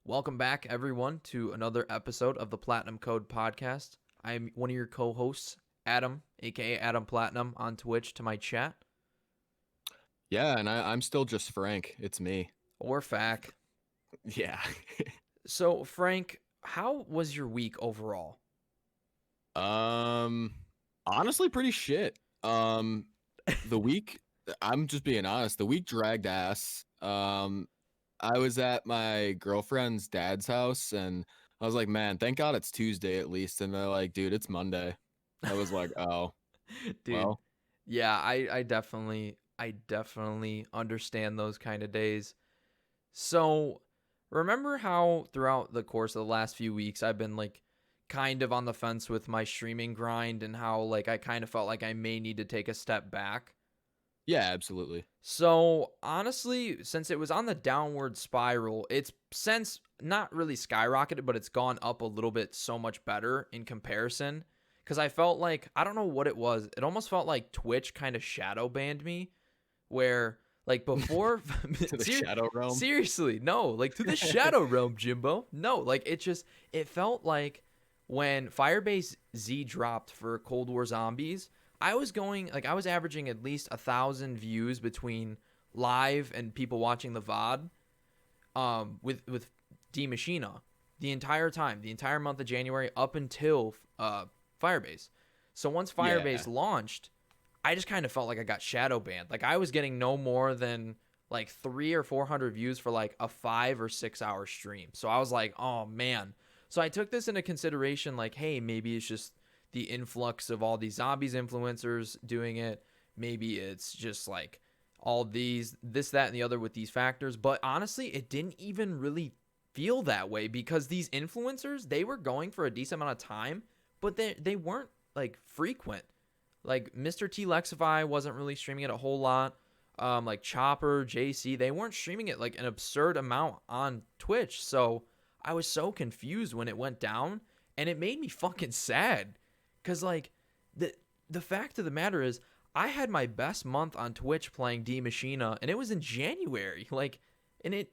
Welcome back, everyone, to another episode of the Platinum Code Podcast. I'm one of your co-hosts, Adam, aka Adam Platinum, on Twitch to my chat, Yeah, and I'm still just Frank. It's me. or Faak. Yeah. So, Frank, how was your week overall? um Honestly pretty shit. The week I'm just being honest, the week dragged ass. I was at my girlfriend's dad's house and I was like, "Man, thank God it's Tuesday at least." And they're like, "Dude, it's Monday." I was like, "Oh, Dude, well." yeah, I definitely understand those kind of days. So, remember how throughout the course of the last few weeks I've been like kind of on the fence with my streaming grind and how like I kind of felt like I may need to take a step back? Yeah, absolutely. So, honestly, since it was on the downward spiral, it's since not really skyrocketed, but it's gone up a little bit so much better in comparison. Because I felt like, I don't know what it was. It almost felt like Twitch kind of shadow banned me, where like before, To the shadow realm. seriously, no, like to the shadow realm, Jimbo. No, like it felt like when Firebase Z dropped for Cold War Zombies, I was averaging at least 1,000 views between live and people watching the VOD, with D Machina the entire time, the entire month of January up until Firebase. So once Yeah. Firebase launched, I just kind of felt like I got shadow banned. Like I was getting no more than like 300 or 400 views for like a 5 or 6 hour stream. So I was like, oh man. So I took this into consideration, like, hey, maybe it's just the influx of all these zombies influencers doing it. Maybe it's just like all these, this, that, and the other with these factors. But honestly, it didn't even really feel that way because these influencers, they were going for a decent amount of time, but they weren't like frequent. Like Mr. T Lexify wasn't really streaming it a whole lot. Like Chopper, JC, they weren't streaming it like an absurd amount on Twitch. So I was so confused when it went down, and it made me fucking sad. Cause like the the fact of the matter is, I had my best month on Twitch playing D Machina, and it was in January. Like, and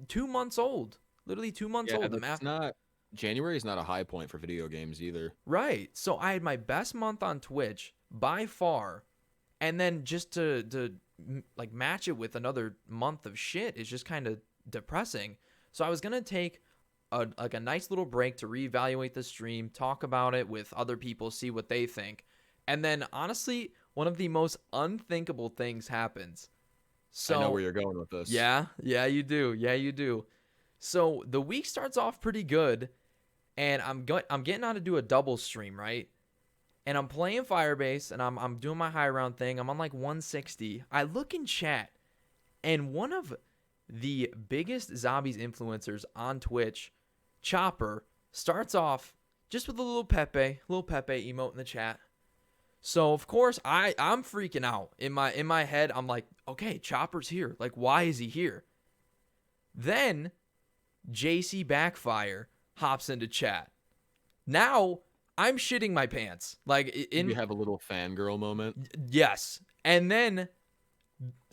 2 months old, literally 2 months Yeah, old. that's not January is not a high point for video games either. Right. So I had my best month on Twitch by far, and then just to like match it with another month of shit is just kind of depressing. So I was gonna take a nice little break to reevaluate the stream, talk about it with other people, see what they think, and then honestly, one of the most unthinkable things happens. I know where So you're going with this. yeah, you do, yeah, you do. So the week starts off pretty good, and I'm getting on to do a double stream, right? And I'm playing Firebase, and I'm doing my high round thing. I'm on like 160. I look in chat, and one of the biggest zombies influencers on Twitch, Chopper, starts off just with a little Pepe emote in the chat. So of course I'm freaking out in my head. I'm like, okay, Chopper's here. Like, why is he here? Then JC Backfire hops into chat. Now I'm shitting my pants. Like You in have a little fangirl moment. yes. And then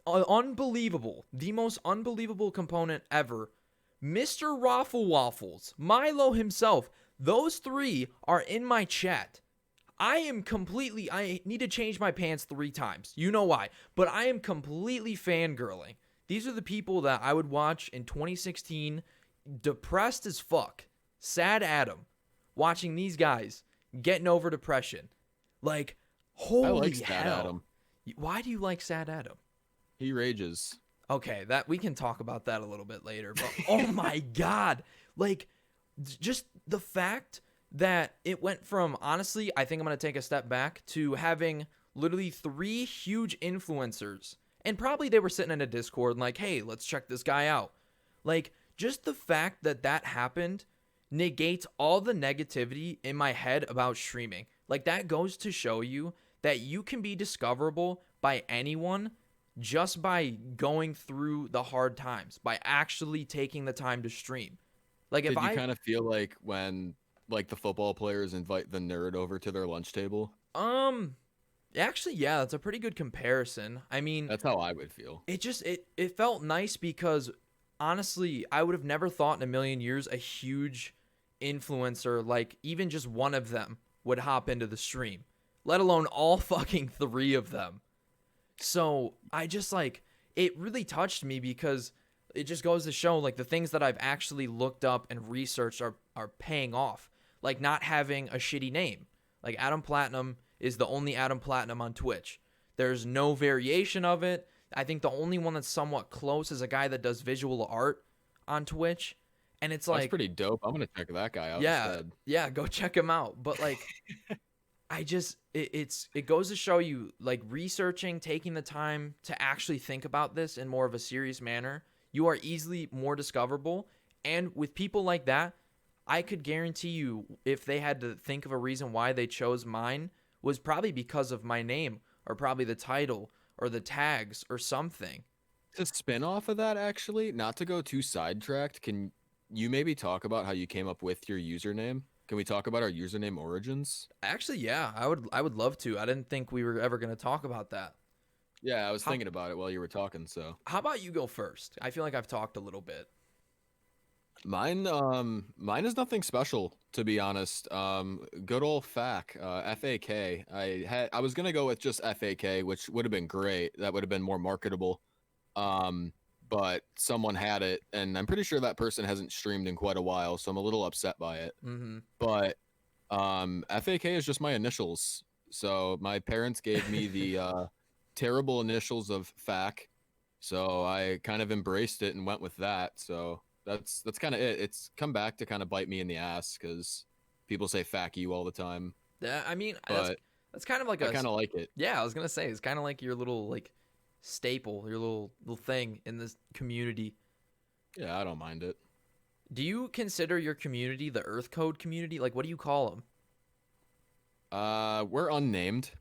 unbelievable, the most unbelievable component ever. Mr. Raffle Waffles, Milo himself, those three are in my chat. I need to change my pants 3 times. You know why. But I am completely fangirling. These are the people that I would watch in 2016, depressed as fuck. Sad Adam. Watching these guys getting over depression. Like, I holy like Stat hell. Adam. Why do you like Sad Adam? He rages. Okay, that we can talk about that a little bit later. But oh my god, like just the fact that it went from, honestly, I think I'm gonna take a step back, to having literally 3 huge influencers, and probably they were sitting in a Discord and like, hey, let's check this guy out. Like, just the fact that that happened negates all the negativity in my head about streaming. Like, that goes to show you that you can be discoverable by anyone just by going through the hard times, by actually taking the time to stream. Like, if Did you I kind of feel like when like the football players invite the nerd over to their lunch table? um actually, yeah, that's a pretty good comparison. I mean, That's how I would feel. it felt nice because honestly, I would have never thought in a million years a huge influencer, like even just one of them, would hop into the stream, let alone all fucking three of them. So I just like, it really touched me because it just goes to show like the things that I've actually looked up and researched are paying off. Like not having a shitty name. Like Adam Platinum is the only Adam Platinum on Twitch. There's no variation of it. I think the only one that's somewhat close is a guy that does visual art on Twitch. And it's That's like, pretty dope. I'm gonna check that guy out yeah, instead. yeah, go check him out. But like, I just it goes to show you like researching, taking the time to actually think about this in more of a serious manner. You are easily more discoverable, and with people like that, I could guarantee you if they had to think of a reason why they chose mine was probably because of my name or probably the title or the tags or something. To spin off of that, actually, not to go too sidetracked, can you maybe talk about how you came up with your username? Can we talk about our username origins? Actually, yeah, I would love to. I didn't think we were ever going to talk about that. Yeah, I was How thinking about it while you were talking, so. how about you go first? I feel like I've talked a little bit. Mine is nothing special, to be honest. Good old Faak, FAK. I was gonna go with just FAK, which would have been great. That would have been more marketable. Um, but someone had it, and I'm pretty sure that person hasn't streamed in quite a while, so I'm a little upset by it. Mm-hmm. But FAK is just my initials. So my parents gave me the terrible initials of Faak, so I kind of embraced it and went with that. So that's kind of it. It's come back to kind of bite me in the ass because people say "fuck you" all the time, Yeah, I mean but that's kind of like I kind of like it. yeah. I was gonna say it's kind of like your little like staple, your little thing in this community. Yeah, I don't mind it. Do you consider your community the Earth Code community? Like, what do you call them? We're unnamed.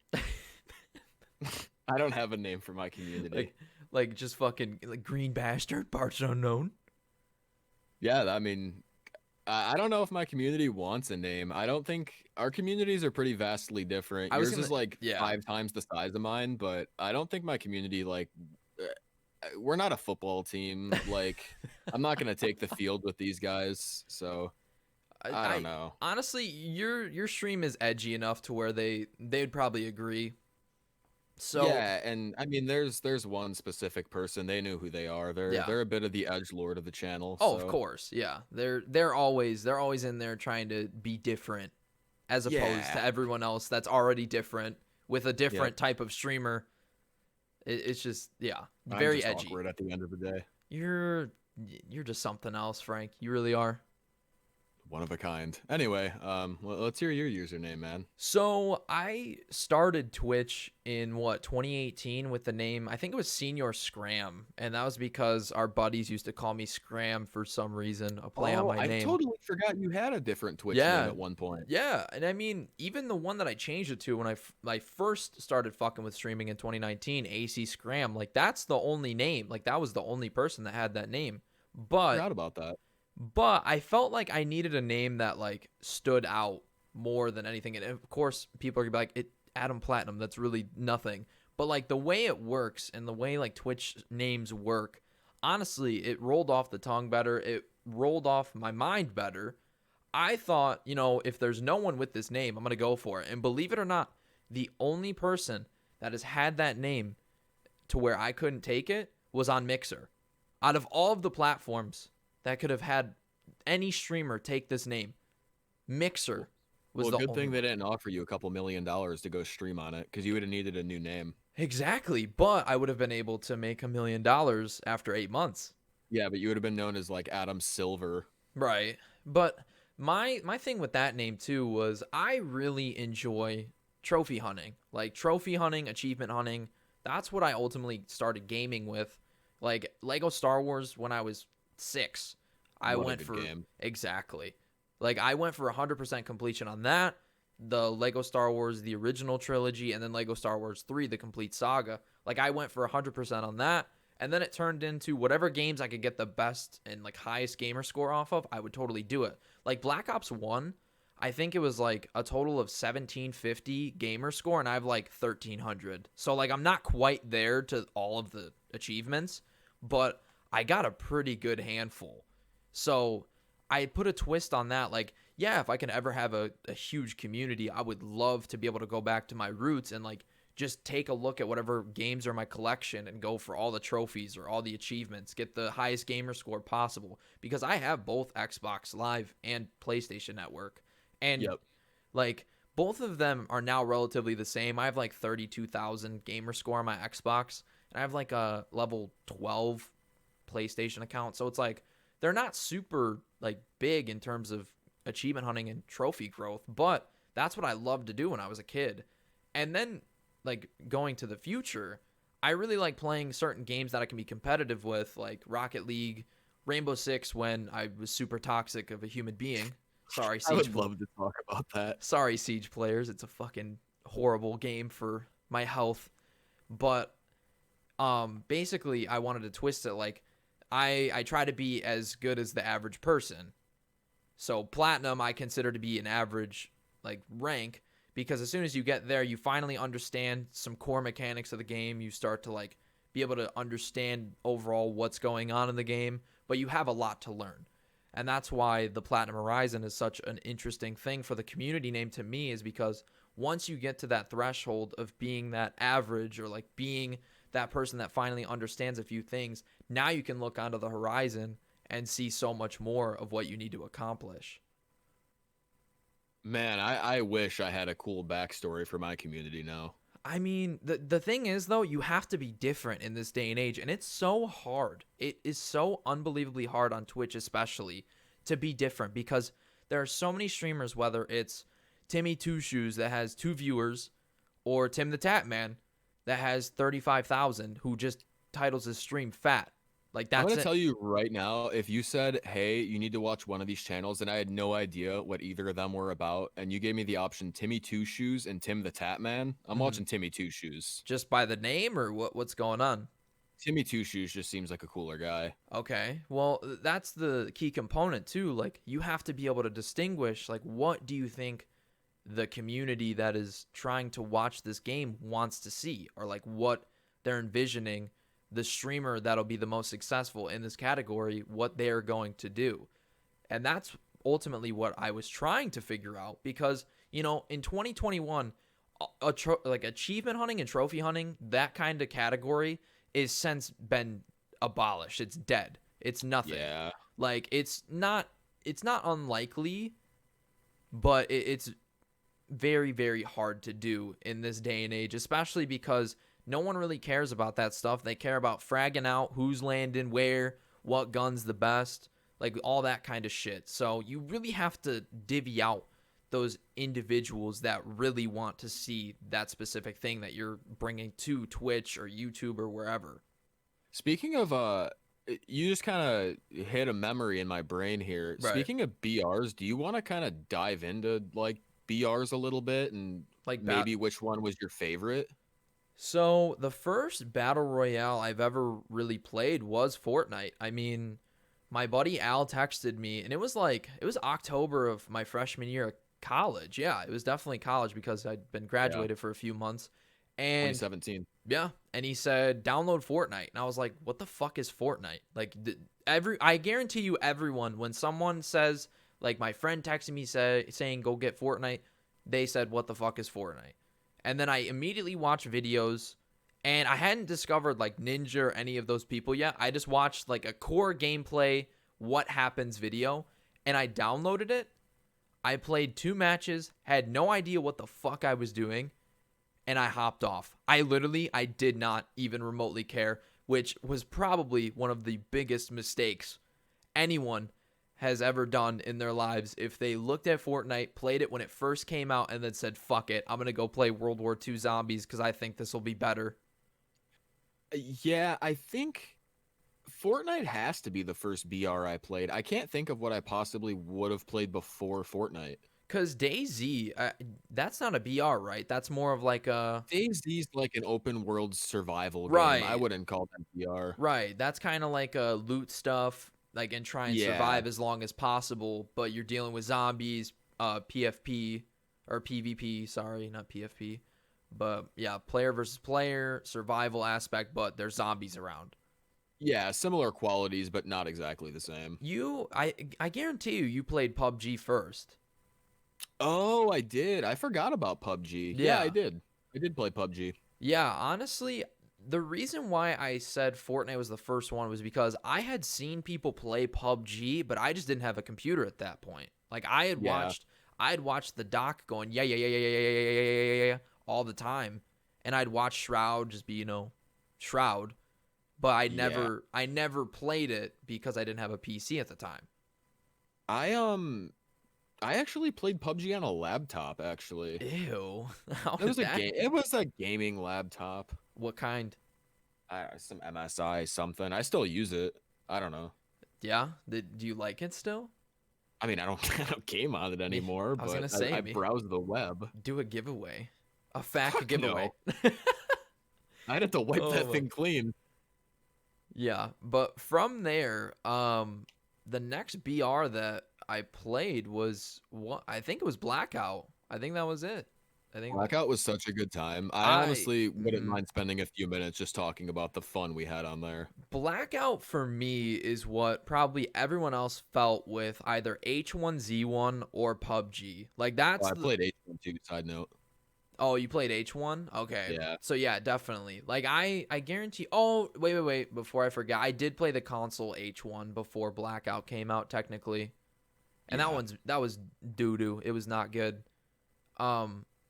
I don't have a name for my community. Like just fucking like green bastard, parts unknown. Yeah, I mean, I don't know if my community wants a name. I don't think our communities are pretty vastly different. I was Yours gonna is like yeah. 5 times the size of mine, but I don't think my community like we're not a football team. Like, I'm not gonna take the field with these guys, so I don't know. Honestly, your stream is edgy enough to where they'd probably agree. So Yeah, and I mean, there's one specific person. They knew who they are. They're yeah. they're a bit of the edge lord of the channel. Oh, of So course, yeah. They're always in there trying to be different, as opposed to yeah, everyone else that's already different with a yep. different type of streamer. It's just yeah, I'm very just edgy. awkward at the end of the day. You're you're just something else, Frank. You really are. One of a kind. Anyway, let's hear your username, man. So I started Twitch in what 2018 with the name I think it was Senior Scram, and that was because our buddies used to call me Scram for some reason, a play on Oh, my I name. totally forgot you had a different Twitch name Yeah, at one point. yeah, and I mean even the one that I changed it to when I first started fucking with streaming in 2019, AC Scram, like that's the only name, like that was the only person that had that name. But Forgot about that. But I felt like I needed a name that like stood out more than anything. And of course, people are gonna be like, "It Adam Platinum." That's really nothing. But like the way it works and the way like Twitch names work, honestly, it rolled off the tongue better. It rolled off my mind better. I thought, if there's no one with this name, I'm gonna go for it. And believe it or not, the only person that has had that name to where I couldn't take it was on Mixer. Out of all of the platforms that could have had any streamer take this name, Mixer was Well, the good only thing they one. didn't offer you a couple $1 million to go stream on it, because you would have needed a new name. Exactly, but I would have been able to make $1 million after 8 months. Yeah, but you would have been known as like Adam Silver. Right. But my thing with that name too was I really enjoy trophy hunting. Like trophy hunting, achievement hunting. That's what I ultimately started gaming with. Like Lego Star Wars when I was 6. I What a went good for game. exactly. Like I went for 100% completion on that, the Lego Star Wars the original trilogy and then Lego Star Wars 3 the complete saga. Like I went for 100% on that. And then it turned into whatever games I could get the best and like highest gamer score off of, I would totally do it. Like Black Ops 1, I think it was like a total of 1750 gamer score and I have like 1300. So like I'm not quite there to all of the achievements, but I got a pretty good handful. So I put a twist on that. Like, yeah, if I can ever have a huge community, I would love to be able to go back to my roots and like just take a look at whatever games are in my collection and go for all the trophies or all the achievements, get the highest gamer score possible. Because I have both Xbox Live and PlayStation Network. And Yep. like both of them are now relatively the same. I have like 32,000 gamer score on my Xbox, and I have like a level 12 PlayStation account. So it's like they're not super like big in terms of achievement hunting and trophy growth, but that's what I loved to do when I was a kid. And then like going to the future, I really like playing certain games that I can be competitive with, like Rocket League, Rainbow Six when I was super toxic of a human being. Sorry, I Siege. would love to talk about that. Sorry, Siege players. It's a fucking horrible game for my health. But basically I wanted to twist it like I try to be as good as the average person. So platinum I consider to be an average like rank, because as soon as you get there you finally understand some core mechanics of the game. You start to like be able to understand overall what's going on in the game, but you have a lot to learn. And that's why the Platinum Horizon is such an interesting thing for the community name to me, is because once you get to that threshold of being that average or like being that person that finally understands a few things, now you can look onto the horizon and see so much more of what you need to accomplish. Man, I wish I had a cool backstory for my community now. I mean, the thing is though, you have to be different in this day and age, and it's so hard. It is so unbelievably hard on Twitch especially to be different, because there are so many streamers, whether it's Timmy Two Shoes that has 2 viewers or Tim the Tap Man that has 35,000 who just titles his stream fat. Like I'm that's gonna it. tell you right now, if you said, "Hey, you need to watch one of these channels," and I had no idea what either of them were about, and you gave me the option Timmy Two Shoes and Tim the Tap Man, I'm Mhm. watching Timmy Two Shoes. Just by the name or what's going on? Timmy Two Shoes just seems like a cooler guy. Okay. Well, that's the key component too. Like you have to be able to distinguish like what do you think the community that is trying to watch this game wants to see, or like what they're envisioning the streamer that'll be the most successful in this category, what they're going to do. And that's ultimately what I was trying to figure out, because, you know, in 2021, like achievement hunting and trophy hunting, that kind of category is since been abolished. It's dead. It's nothing. Yeah. Like it's not unlikely, but it's very, very hard to do in this day and age, especially because no one really cares about that stuff. They care about fragging out who's landing where, what gun's the best, like all that kind of shit. So you really have to divvy out those individuals that really want to see that specific thing that you're bringing to Twitch or YouTube or wherever. Speaking of you just kind of hit a memory in my brain here. Right. Speaking of BRs, do you want to kind of dive into like BRs a little bit and Like bat maybe which one was your favorite? So the first battle royale I've ever really played was Fortnite. I mean, my buddy Al texted me, and it was October of my freshman year of college. Yeah, it was definitely college because I'd been Yeah, graduated for a few months. And 2017. yeah, and he said download Fortnite, and I was like, what the fuck is Fortnite? Like I guarantee you everyone, when someone says, like my friend texted me saying go get Fortnite, they said what the fuck is Fortnite? And then I immediately watched videos, and I hadn't discovered like Ninja or any of those people yet. I just watched like a core gameplay what happens video, and I downloaded it. I played 2 matches, had no idea what the fuck I was doing, and I hopped off. I did not even remotely care, which was probably one of the biggest mistakes anyone has ever done in their lives. If they looked at Fortnite, played it when it first came out, and then said, fuck it, I'm going to go play World War II Zombies because I think this will be better. Yeah, I think Fortnite has to be the first BR I played. I can't think of what I possibly would have played before Fortnite. Because DayZ, that's not a BR, right? That's more of like a... DayZ's like an open world survival game. I Right, wouldn't call that BR. right. That's kind of like a loot stuff, like, and try and Yeah. survive as long as possible, but you're dealing with zombies, PFP, or PvP, sorry, not PFP. But yeah, player versus player, survival aspect, but there's zombies around. Yeah, similar qualities, but not exactly the same. I guarantee you played PUBG first. Oh, I did. I forgot about PUBG. Yeah, I Yeah. did. I did play PUBG. Yeah, honestly, the reason why I said Fortnite was the first one was because I had seen people play PUBG, but I just didn't have a computer at that point. Like Yeah, I had watched the doc going yeah yeah yeah yeah yeah yeah yeah yeah yeah yeah yeah all the time, and I'd watch Shroud just be Shroud, but yeah. I never played it because I didn't have a PC at the time. I I actually played PUBG on a laptop. Actually, Ew, how it did was a that? game. It was a gaming laptop. What kind? Some MSI something. I still use it. I don't know. Yeah, do you like it still? I mean, I don't I don't game on it Me, anymore, I was but gonna say I me. browse the web. Do a giveaway, a Faak Fuck giveaway. no. I'd have to wipe Oh that my. thing clean. Yeah, but from there, the next BR that I played was what I think it was Blackout. I think that was it. I think Blackout was such a good time. I I honestly wouldn't mhm. mind spending a few minutes just talking about the fun we had on there. Blackout for me is what probably everyone else felt with either H1Z1 or PUBG. Like Oh, that's I the played H1 too, side note. Oh, you played H1? Okay. Yeah. So yeah, definitely. Like I guarantee Oh, wait, before I forget. I did play the console H1 before Blackout came out technically. And Yeah. that was doo-doo. It was not good.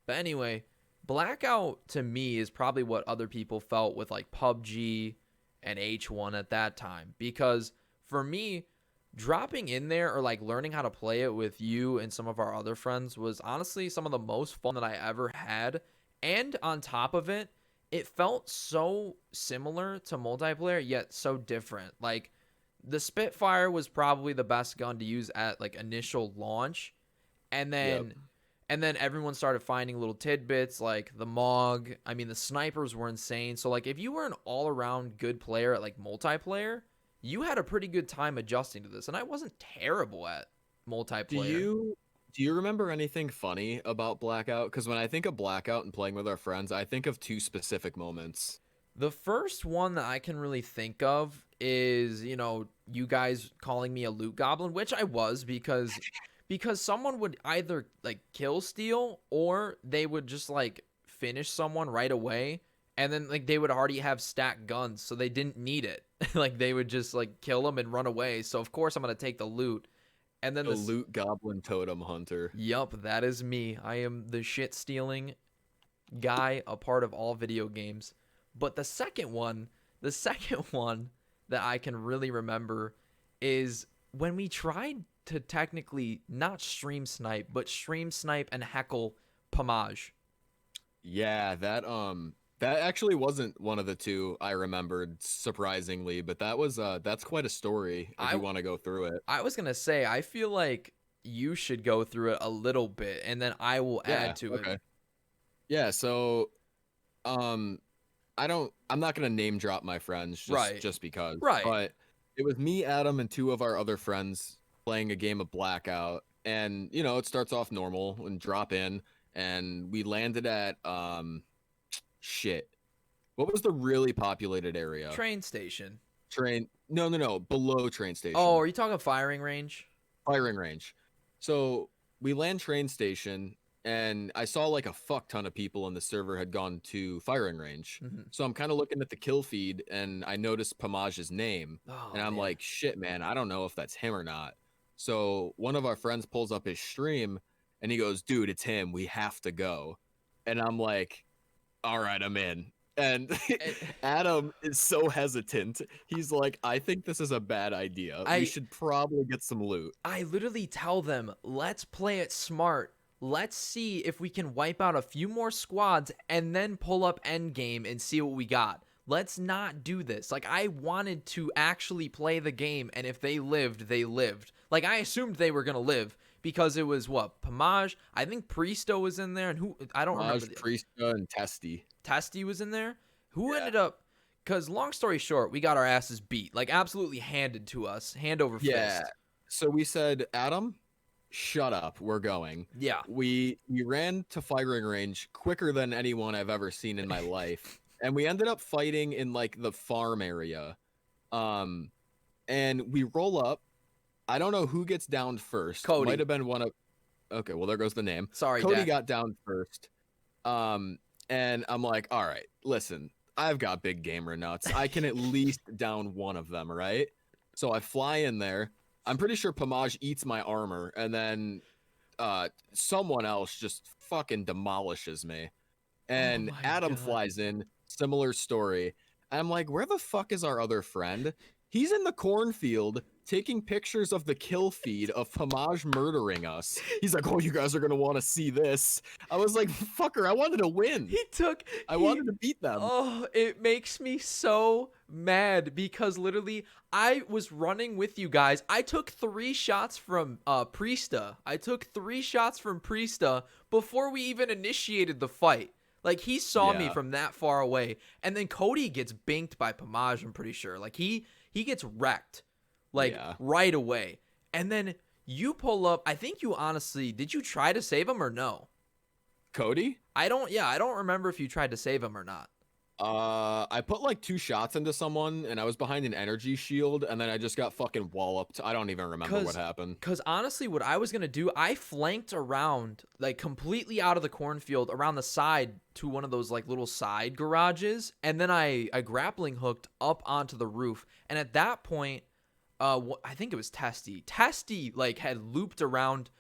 But anyway, Blackout to me is probably what other people felt with like PUBG and H1 at that time because for me dropping in there or like learning how to play it with you and some of our other friends was honestly some of the most fun that I ever had. And on top of it, it felt so similar to multiplayer yet so different. Like the Spitfire was probably the best gun to use at like initial launch, and Yep. then everyone started finding little tidbits like the Mog. I mean, the snipers were insane. So like if you were an all-around good player at like multiplayer, you had a pretty good time adjusting to this, and I wasn't terrible at Do multiplayer. you do you remember anything funny about Blackout? Because when I think of Blackout and playing with our friends, I think of two specific moments. The first one that I can really think of is, you guys calling me a loot goblin, which I was because someone would either like kill steal or they would just like finish someone right away and then like they would already have stacked guns so they didn't need it. Like they would just like kill them and run away. So of course I'm going to take the loot. And then The this loot goblin totem hunter. Yup, that is me. I am the shit stealing guy, a part of all video games. But the second one that I can really remember is when we tried to technically not stream snipe, but stream snipe and heckle PAMAJ. Yeah, that actually wasn't one of the two I remembered surprisingly, but that's quite a story if I you want to go through it. I was gonna say I feel like you should go through it a little bit, and then I will Yeah, add to it. okay. Yeah, so um I'm not gonna name drop my friends Right, just because, right. but it was me, Adam, and two of our other friends playing a game of Blackout. And it starts off normal and drop in, and we landed at shit. What was the really populated area? Train station. Train no, below train Oh, station. are you talking firing range? Firing range. So we land train station, and I saw like a fuck ton of people in the server had gone to firing range. Hmm. So I'm kind of looking at the kill feed, and I noticed Pamaj's name, Oh and I'm man. like, shit, man, I don't know if that's him or not. So one of our friends pulls up his stream, and he goes, dude, it's him. We have to go. And I'm like, all right, I'm in. And Eh, Adam is so hesitant. He's like, I think this is a bad idea. We I should probably get some loot. I literally tell them, let's play it smart. Let's see if we can wipe out a few more squads and then pull up endgame and see what we got. Let's not do this. Like, I wanted to actually play the game, and if they lived, they lived. Like, I assumed they were going to live because it was what? PAMAJ? I think Pristo was in there, and who? I don't remember. Maj, Priesta, and Testy. Testy was in there. Who Yeah. ended up? Because long story short, we got our asses beat, like absolutely handed to us, hand over Yeah. fist. So we said, Adam, shut up. We're going. Yeah. We ran to firing range quicker than anyone I've ever seen in my life. And we ended up fighting in like the farm area. Um, and we roll up. I don't know who gets down first. Might Cody. have been one of. Okay, well there goes the name. Sorry, Cody Dak. got down first. And I'm like, all right, listen, I've got big gamer nuts. I can at least down one of them, right? So I fly in there. I'm pretty sure PAMAJ eats my armor, and then someone else just fucking demolishes me. Oh And my Adam god. flies in, similar story. And I'm like, where the fuck is our other friend? He's in the cornfield taking pictures of the kill feed of PAMAJ murdering us. He's like, oh, you guys are gonna want to see this. I was like, fucker, I wanted to win. I wanted to beat them. Oh, it makes me so mad because literally I was running with you guys. I took 3 shots from Priesta. I took 3 shots from Priesta before we even initiated the fight. Like, he saw me Yeah. from that far away. And then Cody gets binked by PAMAJ, I'm pretty sure. Like, he gets wrecked, like, Yeah. right away. And then you pull up. I think you honestly, did you try to save him or no? Cody? I don't remember if you tried to save him or not. I put like 2 shots into someone, and I was behind an energy shield, and then I just got fucking walloped. I don't even remember what happened. Because honestly, what I was going to do, I flanked around, like, completely out of the cornfield, around the side to one of those, like, little side garages, and then I grappling hooked up onto the roof. And at that point, I think it was Testy. Testy, like, had looped around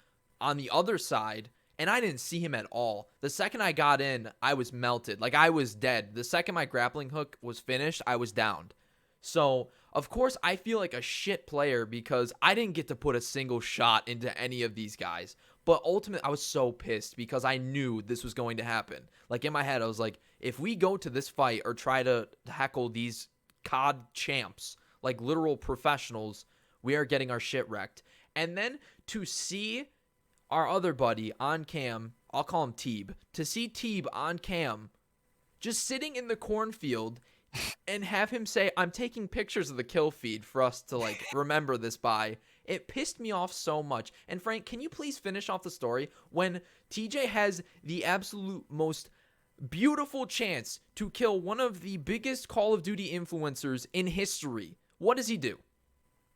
on the other side, and I didn't see him at all. The second I got in, I was melted. Like, I was dead. The second my grappling hook was finished, I was downed. So, of course, I feel like a shit player because I didn't get to put a single shot into any of these guys. But ultimately, I was so pissed because I knew this was going to happen. Like, in my head, I was like, if we go to this fight or try to heckle these COD champs, like literal professionals, we are getting our shit wrecked. And then to see our other buddy on cam, I'll call him Teeb, to see Teeb on cam just sitting in the cornfield and have him say, I'm taking pictures of the kill feed for us to, like, remember this by. It pissed me off so much. And Frank, can you please finish off the story when TJ has the absolute most beautiful chance to kill one of the biggest Call of Duty influencers in history? What does he do?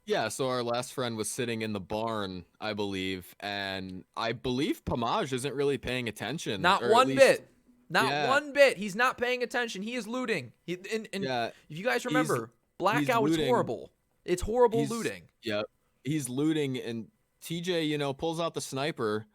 Yeah, so our last friend was sitting in the barn, I believe, and I believe PAMAJ isn't really paying attention. Not or at one least- bit. Not Yeah. one bit. He's not paying attention. He is looting. Yeah, If you guys remember, he's Blackout is looting. horrible. It's horrible He's- looting. Yeah, he's looting, and TJ, pulls out the sniper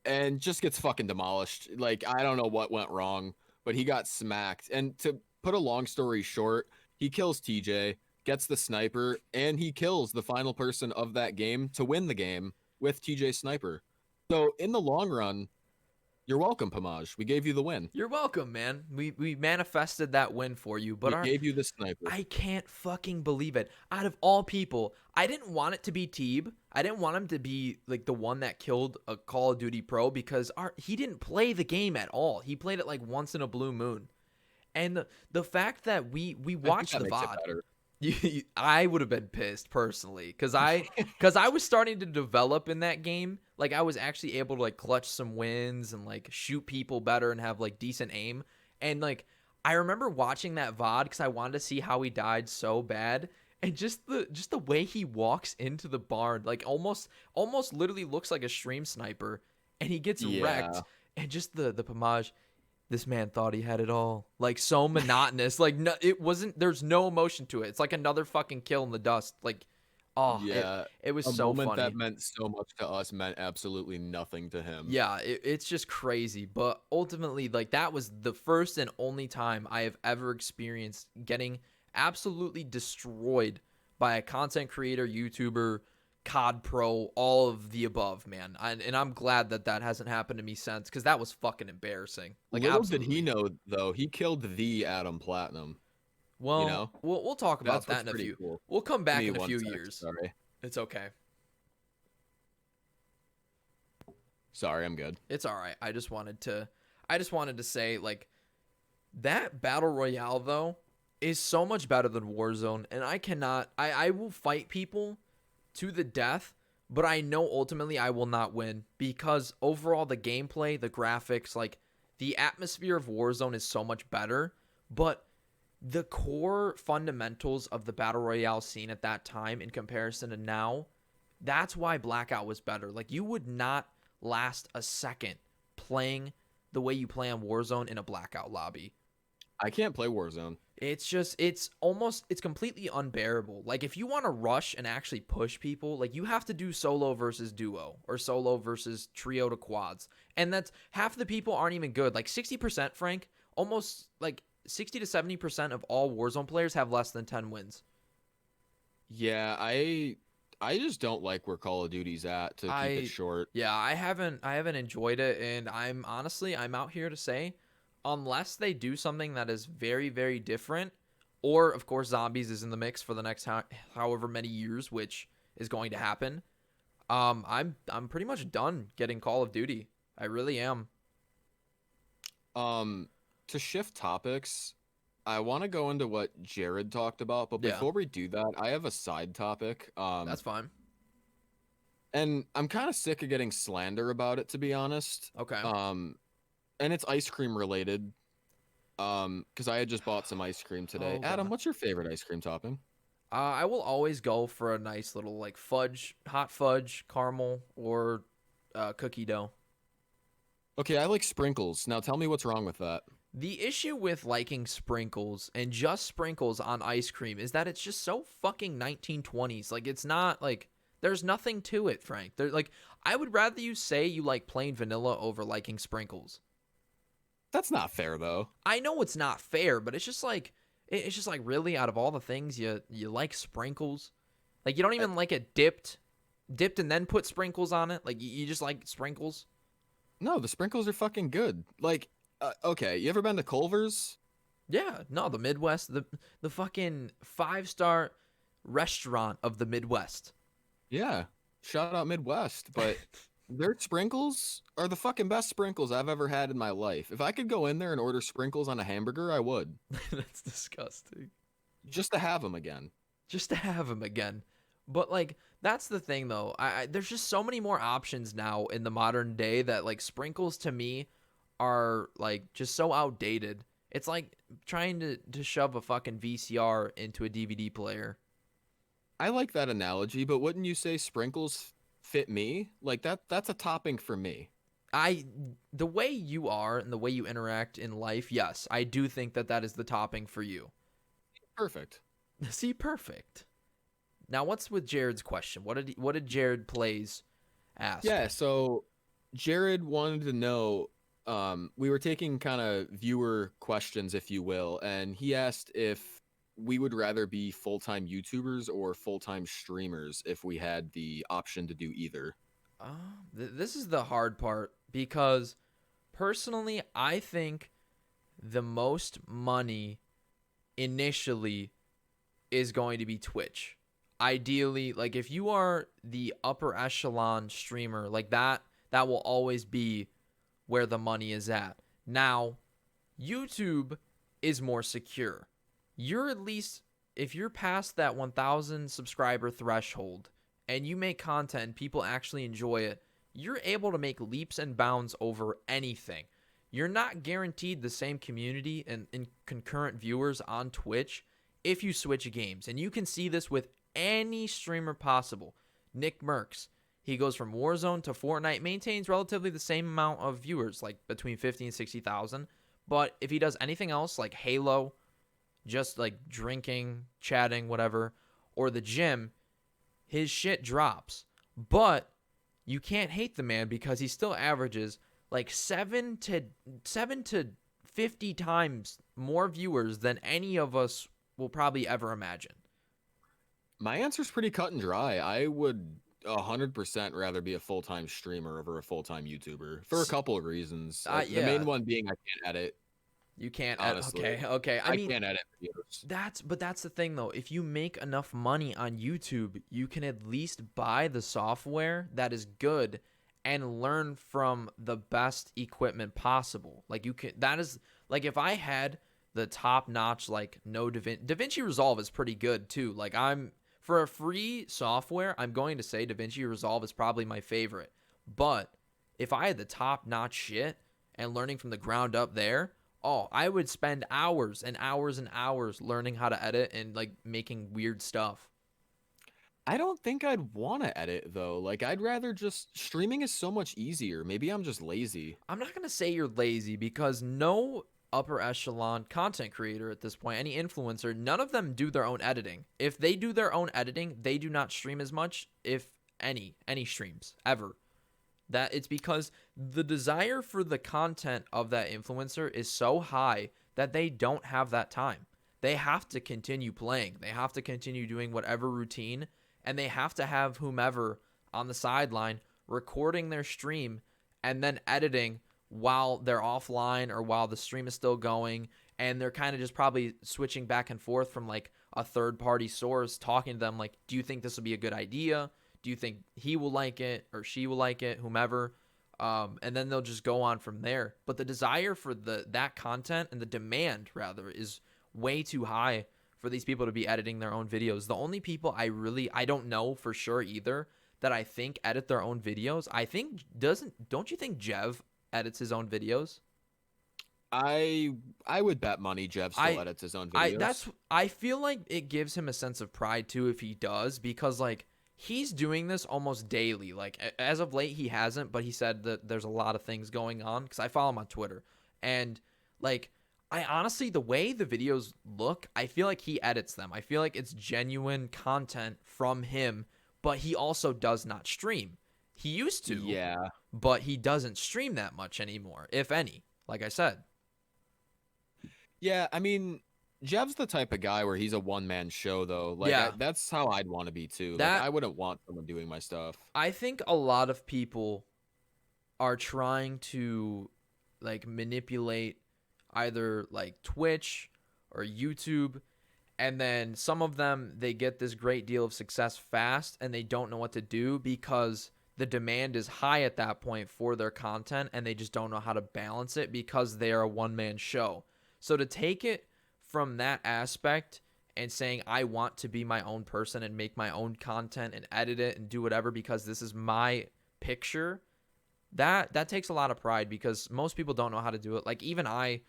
and just gets fucking demolished. Like, I don't know what went wrong, but he got smacked. And to put a long story short, he kills TJ, gets the sniper, and he kills the final person of that game to win the game with TJ's sniper. So in the long run, you're welcome, PAMAJ. We gave you the win. You're welcome, man. We manifested that win for you, but We gave you the sniper. I can't fucking believe it. Out of all people, I didn't want it to be Teeb. I didn't want him to be like the one that killed a Call of Duty pro because he didn't play the game at all. He played it like once in a blue moon. And the fact that we watched the makes it VOD. better. I would have been pissed personally because I was starting to develop in that game. Like, I was actually able to, like, clutch some wins and, like, shoot people better and have, like, decent aim. And, like, I remember watching that VOD because I wanted to see how he died so bad. And just the way he walks into the barn, like, almost literally looks like a stream sniper, and he gets wrecked. And just the PAMAJ. This man thought he had it all. Like, so monotonous. Like, no, it wasn't. There's no emotion to it. It's like another fucking kill in the dust. Like, oh, Yeah, it was a so moment funny. that meant so much to us meant absolutely nothing to him. Yeah, it's just crazy. But ultimately, like, that was the first and only time I have ever experienced getting absolutely destroyed by a content creator, YouTuber, COD pro, all of the above, man. And I'm glad that hasn't happened to me since because that was fucking embarrassing. Like, Little absolutely. did he know, though, he killed the Adam Platinum. Well, we'll talk about That's that what's in a pretty few. cool. We'll come back Give me in a one few sec, years. Sorry. It's okay. Sorry, I'm good. It's all right. I just wanted to say, like, that battle royale though is so much better than Warzone, and I will fight people to the death, but I know ultimately I will not win because overall the gameplay, the graphics, like, the atmosphere of Warzone is so much better, but the core fundamentals of the battle royale scene at that time in comparison to now, that's why Blackout was better. Like, you would not last a second playing the way you play on Warzone in a Blackout lobby. I can't play Warzone. It's completely unbearable. Like, if you want to rush and actually push people, like, you have to do solo versus duo or solo versus trio to quads. And that's half the people aren't even good. Like 60%, Frank, almost like 60 to 70% of all Warzone players have less than 10 wins. Yeah, I just don't like where Call of Duty's at, to keep it short. Yeah, I haven't enjoyed it, and I'm out here to say, unless they do something that is very, very different, or of course zombies is in the mix for the next however many years, which is going to happen. I'm pretty much done getting Call of Duty. I really am. To shift topics, I want to go into what Jared talked about, but Yeah, before we do that, I have a side topic. that's fine. And I'm kind of sick of getting slander about it, to be honest. Okay. And it's ice cream related. Because I had just bought some ice cream today. Oh Adam, god. what's your favorite ice cream topping? I will always go for a nice little like fudge, hot fudge, caramel, or cookie dough. Okay, I like sprinkles. Now tell me what's wrong with that. The issue with liking sprinkles and just sprinkles on ice cream is that it's just so fucking 1920s. Like, it's not like there's nothing to it, Frank. There, like, I would rather you say you like plain vanilla over liking sprinkles. That's not fair, though. I know it's not fair, but it's just like really, out of all the things you like sprinkles. Like, you don't even like it dipped and then put sprinkles on it. Like, you just like sprinkles. No, the sprinkles are fucking good. Like, okay, you ever been to Culver's? Yeah, no, the Midwest, the fucking 5-star restaurant of the Midwest. Yeah, shout out Midwest, but their sprinkles are the fucking best sprinkles I've ever had in my life. If I could go in there and order sprinkles on a hamburger, I would. That's disgusting. Just to have them again. Just to have him again. But like, that's the thing though. There's just so many more options now in the modern day that like sprinkles to me are like just so outdated. It's like trying to shove a fucking VCR into a DVD player. I like that analogy, but wouldn't you say sprinkles fit me? Like that's a topping for me. The way you are and the way you interact in life, yes, I do think that is the topping for you. Perfect. See, perfect. Now, what's with Jared's question? What did Jared Plays ask? Yeah, so Jared wanted to know, we were taking kind of viewer questions, if you will, and he asked if we would rather be full-time YouTubers or full-time streamers if we had the option to do either. This is the hard part because personally, I think the most money initially is going to be Twitch. Ideally, like if you are the upper echelon streamer, like that will always be where the money is at. Now, YouTube is more secure. You're at least, if you're past that 1,000 subscriber threshold and you make content and people actually enjoy it, you're able to make leaps and bounds over anything. You're not guaranteed the same community and concurrent viewers on Twitch if you switch games. And you can see this with any streamer possible. Nick Merckx, he goes from Warzone to Fortnite, maintains relatively the same amount of viewers, like between 50 and 60,000. But if he does anything else, like Halo, just like drinking, chatting, whatever, or the gym, his shit drops. But you can't hate the man because he still averages like 7 to 50 times more viewers than any of us will probably ever imagine. My answer's pretty cut and dry. I would 100% rather be a full-time streamer over a full-time YouTuber for a couple of reasons. The main one being I can't edit. You can't honestly. edit. Okay. I mean, can't edit videos. That's the thing though. If you make enough money on YouTube, you can at least buy the software that is good and learn from the best equipment possible. Like you can, that is like if I had the top notch, like no DaVinci Resolve is pretty good too. Like for a free software, I'm going to say DaVinci Resolve is probably my favorite. But if I had the top notch shit and learning from the ground up there, Oh, I would spend hours and hours and hours learning how to edit and like making weird stuff. I don't think I'd want to edit though. Like I'd rather just streaming is so much easier. Maybe I'm just lazy. I'm not going to say you're lazy because no upper echelon content creator at this point, any influencer, none of them do their own editing. If they do their own editing, they do not stream as much, if any streams ever. That it's because the desire for the content of that influencer is so high that they don't have that time. They have to continue playing. They have to continue doing whatever routine, and they have to have whomever on the sideline recording their stream and then editing while they're offline or while the stream is still going, and they're kind of just probably switching back and forth from like a third party source talking to them like, do you think this will be a good idea? Do you think he will like it or she will like it, whomever? And then they'll just go on from there. But the desire for that content, and the demand rather, is way too high for these people to be editing their own videos. The only people I don't know for sure either that I think edit their own videos, I think don't you think Jev edits his own videos? I would bet money Jeff still edits his own videos. I feel like it gives him a sense of pride too if he does, because like he's doing this almost daily. Like as of late he hasn't, but he said that there's a lot of things going on because I follow him on Twitter. And like I honestly, the way the videos look, I feel like he edits them. I feel like it's genuine content from him, but he also does not stream. He used to. Yeah. But he doesn't stream that much anymore, if any, like I said. Yeah, I mean, Jev's the type of guy where he's a one-man show, though. Like, Yeah. that's how I'd want to be, too. Like, I wouldn't want someone doing my stuff. I think a lot of people are trying to, like, manipulate either, like, Twitch or YouTube, and then some of them, they get this great deal of success fast, and they don't know what to do because the demand is high at that point for their content, and they just don't know how to balance it because they are a one-man show. So to take it from that aspect and saying, I want to be my own person and make my own content and edit it and do whatever because this is my picture, that takes a lot of pride because most people don't know how to do it. Like even I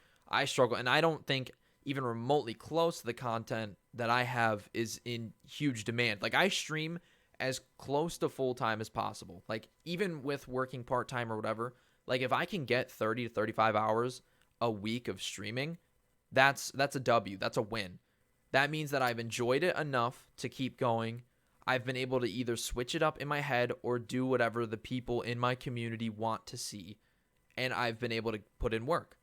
struggle, and I don't think even remotely close to the content that I have is in huge demand. Like I stream as close to full-time as possible. Like even with working part-time or whatever, like if I can get 30 to 35 hours a week of streaming, that's a W. That's a win. That means that I've enjoyed it enough to keep going. I've been able to either switch it up in my head or do whatever the people in my community want to see, and I've been able to put in work.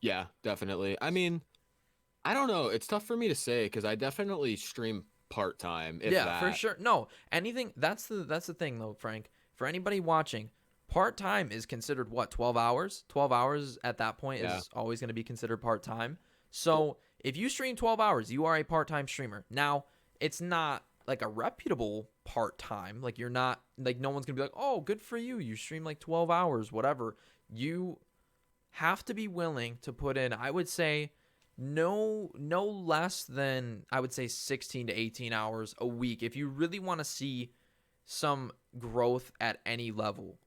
Yeah, definitely. I mean, I don't know. It's tough for me to say because I definitely stream part-time. Yeah, for sure. No, anything. That's the thing though, Frank. For anybody watching, part-time is considered what, 12 hours? 12 hours at that point is always going to be considered part-time. So if you stream 12 hours, you are a part-time streamer. Now, it's not like a reputable part-time. Like you're not, like no one's going to be like, oh, good for you. You stream like 12 hours, whatever. You have to be willing to put in, I would say, no less than, I would say 16 to 18 hours a week if you really want to see some growth at any level.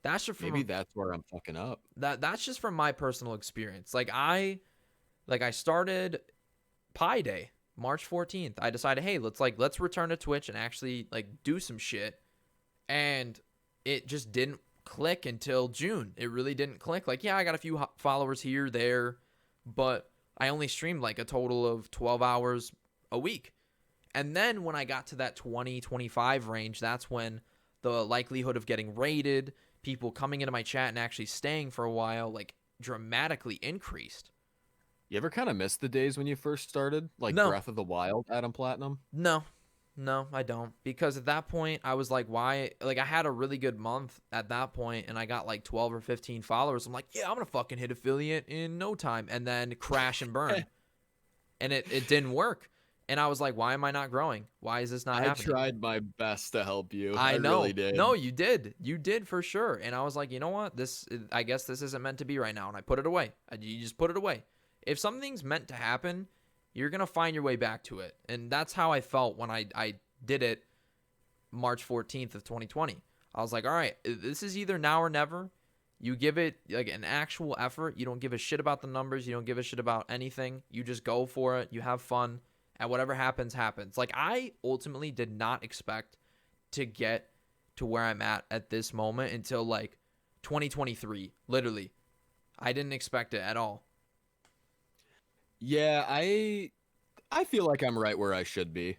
That's just maybe that's where I'm fucking up. That's just from my personal experience. Like I started Pi Day, March 14th. I decided, hey, let's return to Twitch and actually like do some shit. And it just didn't click until June. It really didn't click. Like, yeah, I got a few followers here, there, but I only streamed like a total of 12 hours a week. And then when I got to that 20, 25 range, that's when the likelihood of getting raided, people coming into my chat and actually staying for a while, like dramatically increased. You ever kind of miss the days when you first started? Like No. Breath of the Wild, Adam Platinum? No, I don't. Because at that point, I was like, why? Like, I had a really good month at that point, and I got like 12 or 15 followers. I'm like, yeah, I'm going to fucking hit affiliate in no time. And then crash and burn. And it didn't work. And I was like, why am I not growing? Why is this not happening? I tried my best to help you. I know. Really did. No, you did. You did for sure. And I was like, you know what? I guess this isn't meant to be right now. And I put it away. You just put it away. If something's meant to happen, you're going to find your way back to it. And that's how I felt when I did it March 14th of 2020. I was like, all right, this is either now or never. You give it like an actual effort. You don't give a shit about the numbers. You don't give a shit about anything. You just go for it. You have fun. And whatever happens, happens. Like, I ultimately did not expect to get to where I'm at this moment until like 2023. Literally. I didn't expect it at all. Yeah, I feel like I'm right where I should be.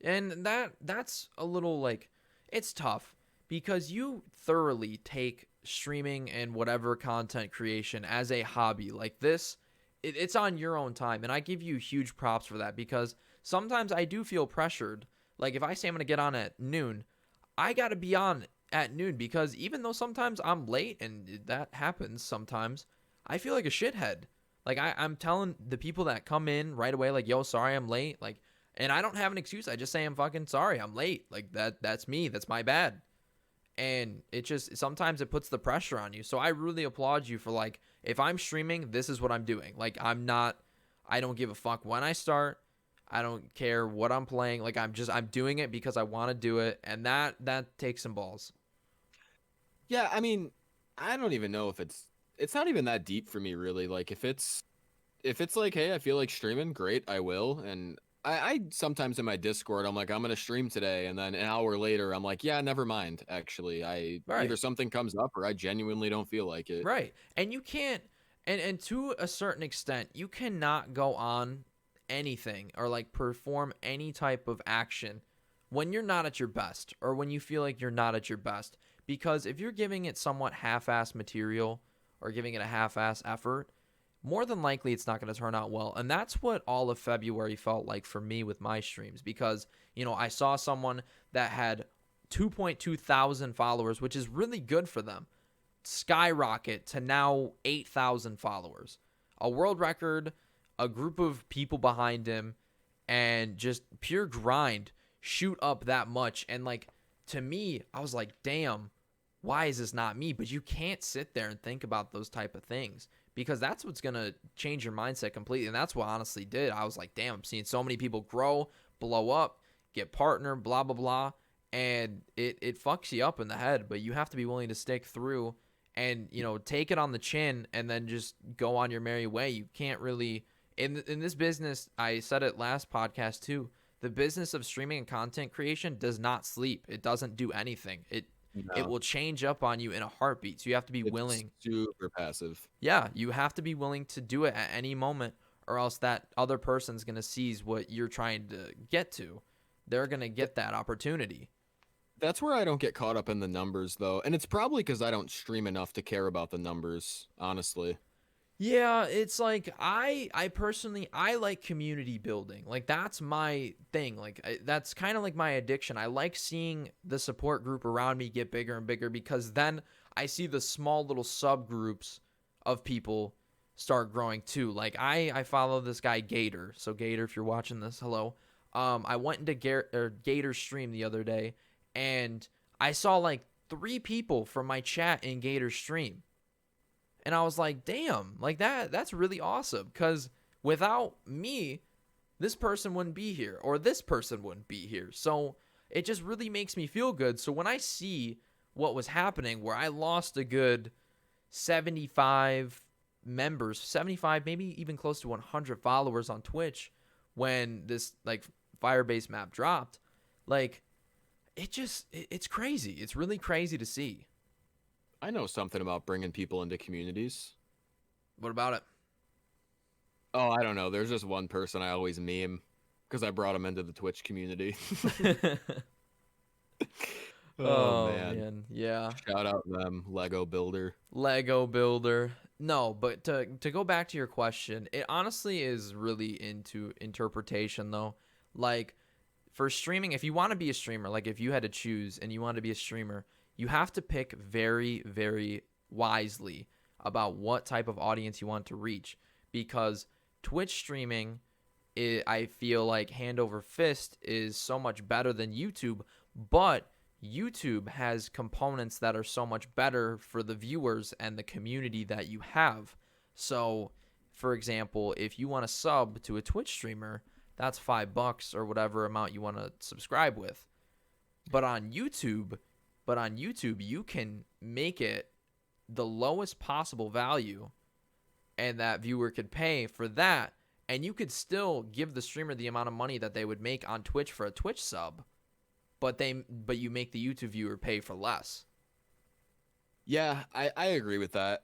And that's a little like, it's tough because you thoroughly take streaming and whatever content creation as a hobby. Like this, it's on your own time, and I give you huge props for that because sometimes I do feel pressured. Like if I say I'm gonna get on at noon, I gotta be on at noon because even though sometimes I'm late and that happens sometimes, I feel like a shithead. Like I'm telling the people that come in right away, like, yo, sorry I'm late. Like, and I don't have an excuse. I just say I'm fucking sorry. I'm late. Like that's me. That's my bad. And it just sometimes it puts the pressure on you. So I really applaud you for like, if I'm streaming, this is what I'm doing. Like I don't give a fuck when I start. I don't care what I'm playing. Like I'm doing it because I want to do it, and that takes some balls. Yeah, I mean, I don't even know if it's not even that deep for me really. Like if it's like, hey, I feel like streaming, great, I will. And I sometimes in my Discord, I'm like, I'm gonna stream today, and then an hour later, I'm like, yeah, never mind. Actually, I either Right. something comes up or I genuinely don't feel like it. Right. And you can't, and to a certain extent, you cannot go on anything or like perform any type of action when you're not at your best or when you feel like you're not at your best. Because if you're giving it somewhat half-ass material or giving it a half-ass effort, more than likely it's not going to turn out well. And that's what all of February felt like for me with my streams because, I saw someone that had 2.2 thousand followers, which is really good for them, skyrocket to now 8,000 followers. A world record, a group of people behind him, and just pure grind shoot up that much. And like, to me, I was like, damn, why is this not me? But you can't sit there and think about those type of things because that's what's going to change your mindset completely. And that's what I honestly did. I was like, damn, I'm seeing so many people grow, blow up, get partner, blah, blah, blah. And it fucks you up in the head, but you have to be willing to stick through and, take it on the chin and then just go on your merry way. You can't really, in this business, I said it last podcast too, the business of streaming and content creation does not sleep. It doesn't do anything. It No, will change up on you in a heartbeat. So you have to be it's willing. super passive. Yeah, you have to be willing to do it at any moment, or else that other person's going to seize what you're trying to get to. They're going to get that opportunity. That's where I don't get caught up in the numbers though. And it's probably because I don't stream enough to care about the numbers, honestly. Yeah, it's like I personally I like community building. Like that's my thing. Like that's kind of like my addiction. I like seeing the support group around me get bigger and bigger because then I see the small little subgroups of people start growing too. Like I follow this guy Gator. So Gator, if you're watching this, hello. I went into Gator's stream the other day and I saw like 3 people from my chat in Gator's stream. And I was like, damn, like that's really awesome. Because without me, this person wouldn't be here or this person wouldn't be here. So it just really makes me feel good. So when I see what was happening, where I lost a good 75 members, 75, maybe even close to 100 followers on Twitch when this like Firebase map dropped, like it's crazy. It's really crazy to see. I know something about bringing people into communities. What about it? Oh, I don't know. There's just one person I always meme because I brought him into the Twitch community. Oh Oh man. man, yeah. Shout out them, Lego Builder. Lego Builder. No, but to go back to your question, it honestly is really into interpretation though. Like for streaming, if you want to be a streamer, like if you had to choose and you want to be a streamer, you have to pick very, very wisely about what type of audience you want to reach because Twitch streaming, I feel like hand over fist is so much better than YouTube, but YouTube has components that are so much better for the viewers and the community that you have. So, for example, if you want to sub to a Twitch streamer, that's $5 or whatever amount you want to subscribe with. But on YouTube, you can make it the lowest possible value, and that viewer could pay for that, and you could still give the streamer the amount of money that they would make on Twitch for a Twitch sub, but you make the YouTube viewer pay for less. Yeah, I agree with that.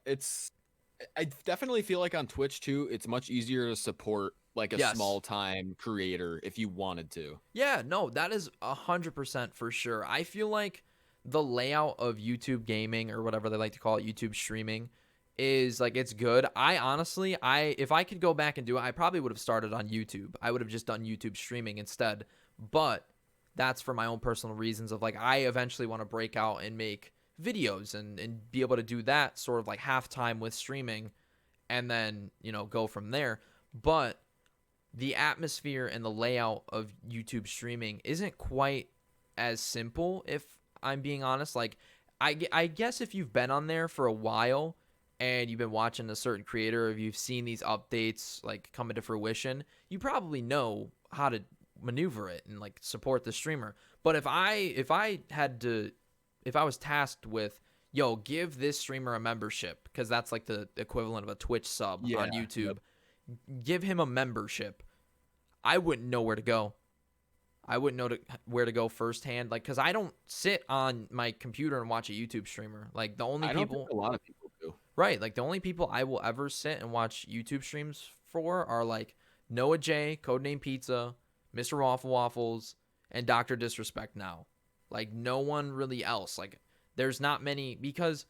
I definitely feel like on Twitch too, it's much easier to support like a Yes. small time creator if you wanted to. Yeah, no, that is 100% for sure. I feel like the layout of YouTube gaming, or whatever they like to call it, YouTube streaming, is like, it's good. I honestly, if I could go back and do it, I probably would have started on YouTube. I would have just done YouTube streaming instead. But that's for my own personal reasons of like, I eventually want to break out and make videos and be able to do that sort of like halftime with streaming, and then, you know, go from there. But the atmosphere and the layout of YouTube streaming isn't quite as simple, if I'm being honest. Like, I guess if you've been on there for a while and you've been watching a certain creator, or if you've seen these updates like come into fruition, you probably know how to maneuver it and like support the streamer. But if I was tasked with, yo, give this streamer a membership, because that's like the equivalent of a Twitch sub on YouTube, give him a membership, I wouldn't know where to go. I wouldn't know where to go firsthand, like, because I don't sit on my computer and watch a YouTube streamer. Like, the only I don't think a lot of people do. Right, like the only people I will ever sit and watch YouTube streams for are like Noah J, Codename Pizza, Mr. Waffle Waffles, and Dr. Disrespect now. Like, no one really else. Like, there's not many, because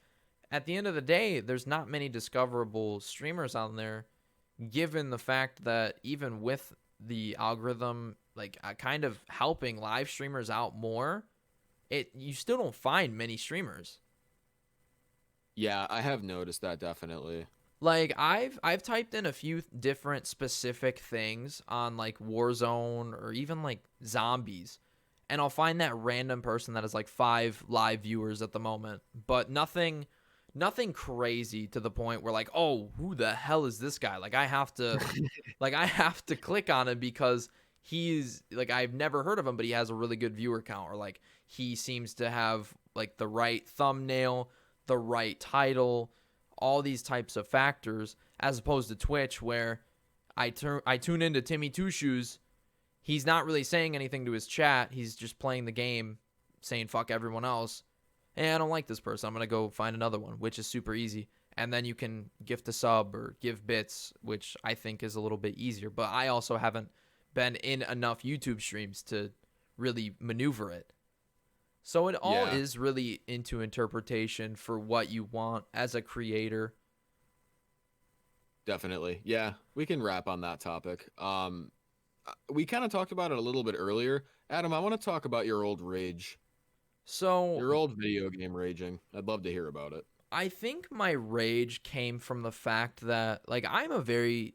at the end of the day, there's not many discoverable streamers on there, given the fact that even with the algorithm like kind of helping live streamers out more, you still don't find many streamers. Yeah, I have noticed that, definitely. Like, I've typed in a few different specific things on like Warzone or even like zombies, and I'll find that random person that has like 5 live viewers at the moment, but nothing crazy to the point where like, oh, who the hell is this guy? Like, I have to click on him because he's like, I've never heard of him, but he has a really good viewer count, or like he seems to have like the right thumbnail, the right title, all these types of factors, as opposed to Twitch, where I tune into Timmy Two Shoes. He's not really saying anything to his chat. He's just playing the game, saying fuck everyone else. Hey, I don't like this person, I'm going to go find another one, which is super easy. And then you can gift a sub or give bits, which I think is a little bit easier. But I also haven't been in enough YouTube streams to really maneuver it. So it all is really into interpretation for what you want as a creator. Definitely. Yeah, we can wrap on that topic. We kind of talked about it a little bit earlier. Adam, I want to talk about your old rage. So Your old video game raging. I'd love to hear about it. I think my rage came from the fact that like I'm a very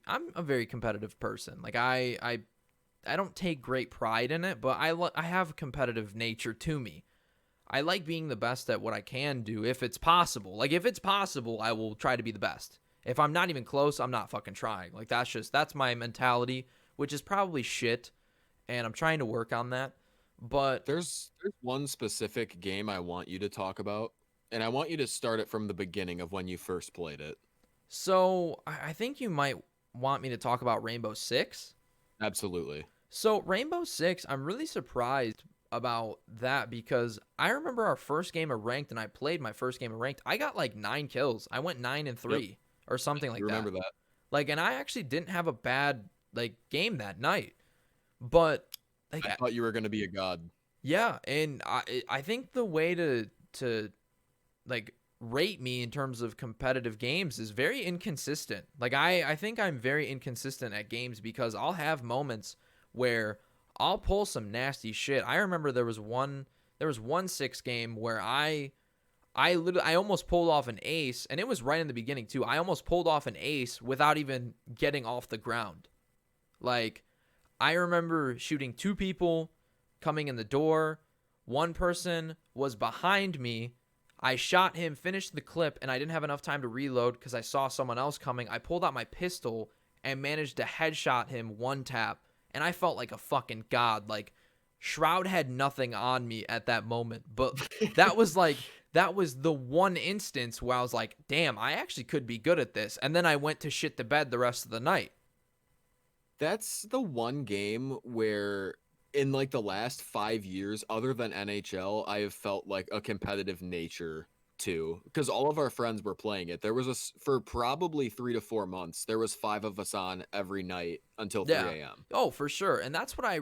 competitive person. Like I don't take great pride in it, but I have a competitive nature to me. I like being the best at what I can do if it's possible. Like, if it's possible, I will try to be the best. If I'm not even close, I'm not fucking trying. Like, that's my mentality, which is probably shit, and I'm trying to work on that. But there's one specific game I want you to talk about, and I want you to start it from the beginning of when you first played it. So I think you might want me to talk about Rainbow Six. Absolutely. So Rainbow Six, I'm really surprised about that, because I remember our first game of ranked, and I played my first game of ranked. I got like 9 kills. I went 9-3 or something like that. Remember that? Like, and I actually didn't have a bad like game that night, but like, I thought you were gonna be a god. Yeah, and I think the way to like rate me in terms of competitive games is very inconsistent. Like, I think I'm very inconsistent at games, because I'll have moments where I'll pull some nasty shit. I remember there was one 6 game where I almost pulled off an ace, and it was right in the beginning too. I almost pulled off an ace without even getting off the ground. Like, I remember shooting 2 people coming in the door. One person was behind me. I shot him, finished the clip, and I didn't have enough time to reload because I saw someone else coming. I pulled out my pistol and managed to headshot him one tap, and I felt like a fucking god. Like, Shroud had nothing on me at that moment, but that was like that was the one instance where I was like, damn, I actually could be good at this. And then I went to shit the bed the rest of the night. That's the one game where in like the last 5 years, other than NHL, I have felt like a competitive nature too. Because all of our friends were playing it. There was for probably 3 to 4 months, there was 5 of us on every night until Yeah. 3 a.m. Oh, for sure. And that's what I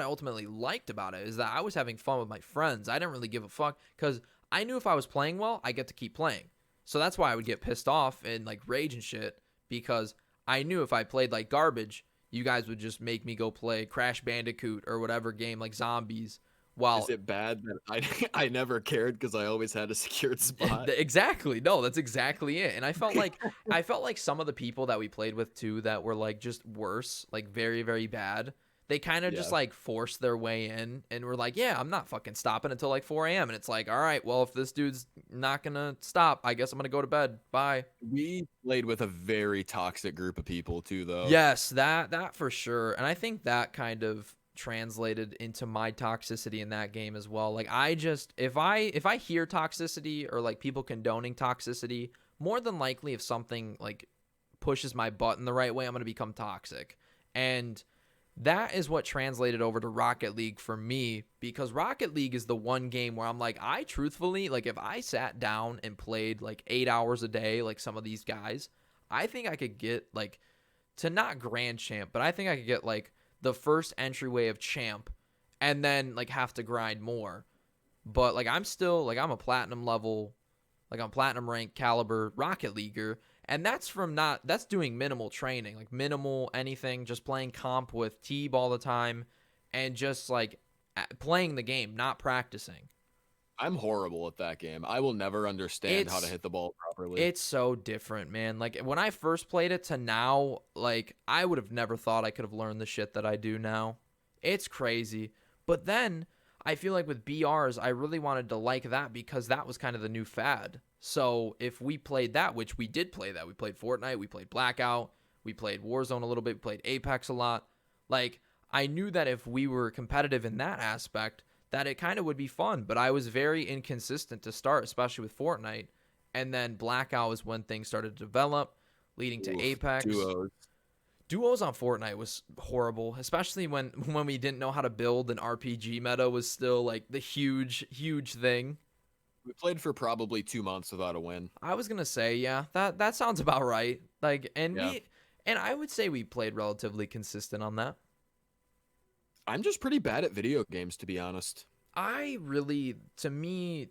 ultimately liked about it, is that I was having fun with my friends. I didn't really give a fuck because I knew if I was playing well, I get to keep playing. So that's why I would get pissed off and like rage and shit, because I knew if I played like garbage, you guys would just make me go play Crash Bandicoot or whatever game like zombies. Is While it bad that I never cared because I always had a secured spot? exactly, no, that's exactly it. And I felt like some of the people that we played with too that were like just worse, like very very bad. They kind of Yeah. just like forced their way in and were like, yeah, I'm not fucking stopping until like 4 a.m. And it's like, all right, well, if this dude's not gonna stop, I guess I'm gonna go to bed. Bye. We played with a very toxic group of people too, though. Yes, that for sure. And I think that kind of translated into my toxicity in that game as well. Like I just if I hear toxicity or like people condoning toxicity, more than likely if something like pushes my button the right way, I'm going to become toxic. And that is what translated over to Rocket League for me, because Rocket League is the one game where I'm like, I truthfully, like if I sat down and played like 8 hours a day like some of these guys, I think I could get like to not grand champ, but I think I could get like the first entryway of champ and then like have to grind more. But like I'm still like I'm a platinum level, like I'm platinum rank caliber Rocket Leaguer, and that's doing minimal training, like minimal anything, just playing comp with Teeb all the time and just like playing the game, not practicing. I'm horrible at that game. I will never understand how to It's hit the ball properly. It's so different, man. Like when I first played it to now, like I would have never thought I could have learned the shit that I do now. It's crazy. But then I feel like with BRs, I really wanted to like that because that was kind of the new fad. So if we played that, which we did play that, we played Fortnite, we played Blackout, we played Warzone a little bit, we played Apex a lot. Like I knew that if we were competitive in that aspect, that it kind of would be fun. But I was very inconsistent to start, especially with Fortnite. And then Blackout was when things started to develop, leading to Oof, Apex. duos. Duos on Fortnite was horrible, especially when we didn't know how to build, and RPG meta was still like the huge thing. We played for probably 2 months without a win. I was gonna say, yeah, that sounds about right. Like, Yeah. and I would say we played relatively consistent on that. I'm just pretty bad at video games, to be honest. To me,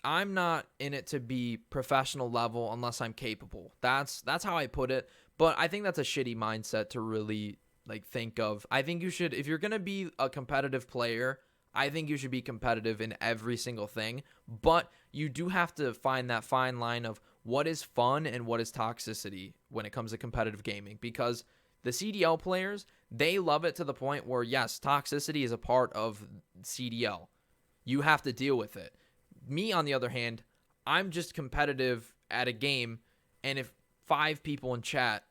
I'm not in it to be professional level unless I'm capable. That's how I put it. But I think that's a shitty mindset to really like think of. I think you should, if you're gonna be a competitive player, I think you should be competitive in every single thing. But you do have to find that fine line of what is fun and what is toxicity when it comes to competitive gaming. Because the CDL players, they love it to the point where yes, toxicity is a part of CDL. You have to deal with it. Me, on the other hand, I'm just competitive at a game, and if 5 people in chat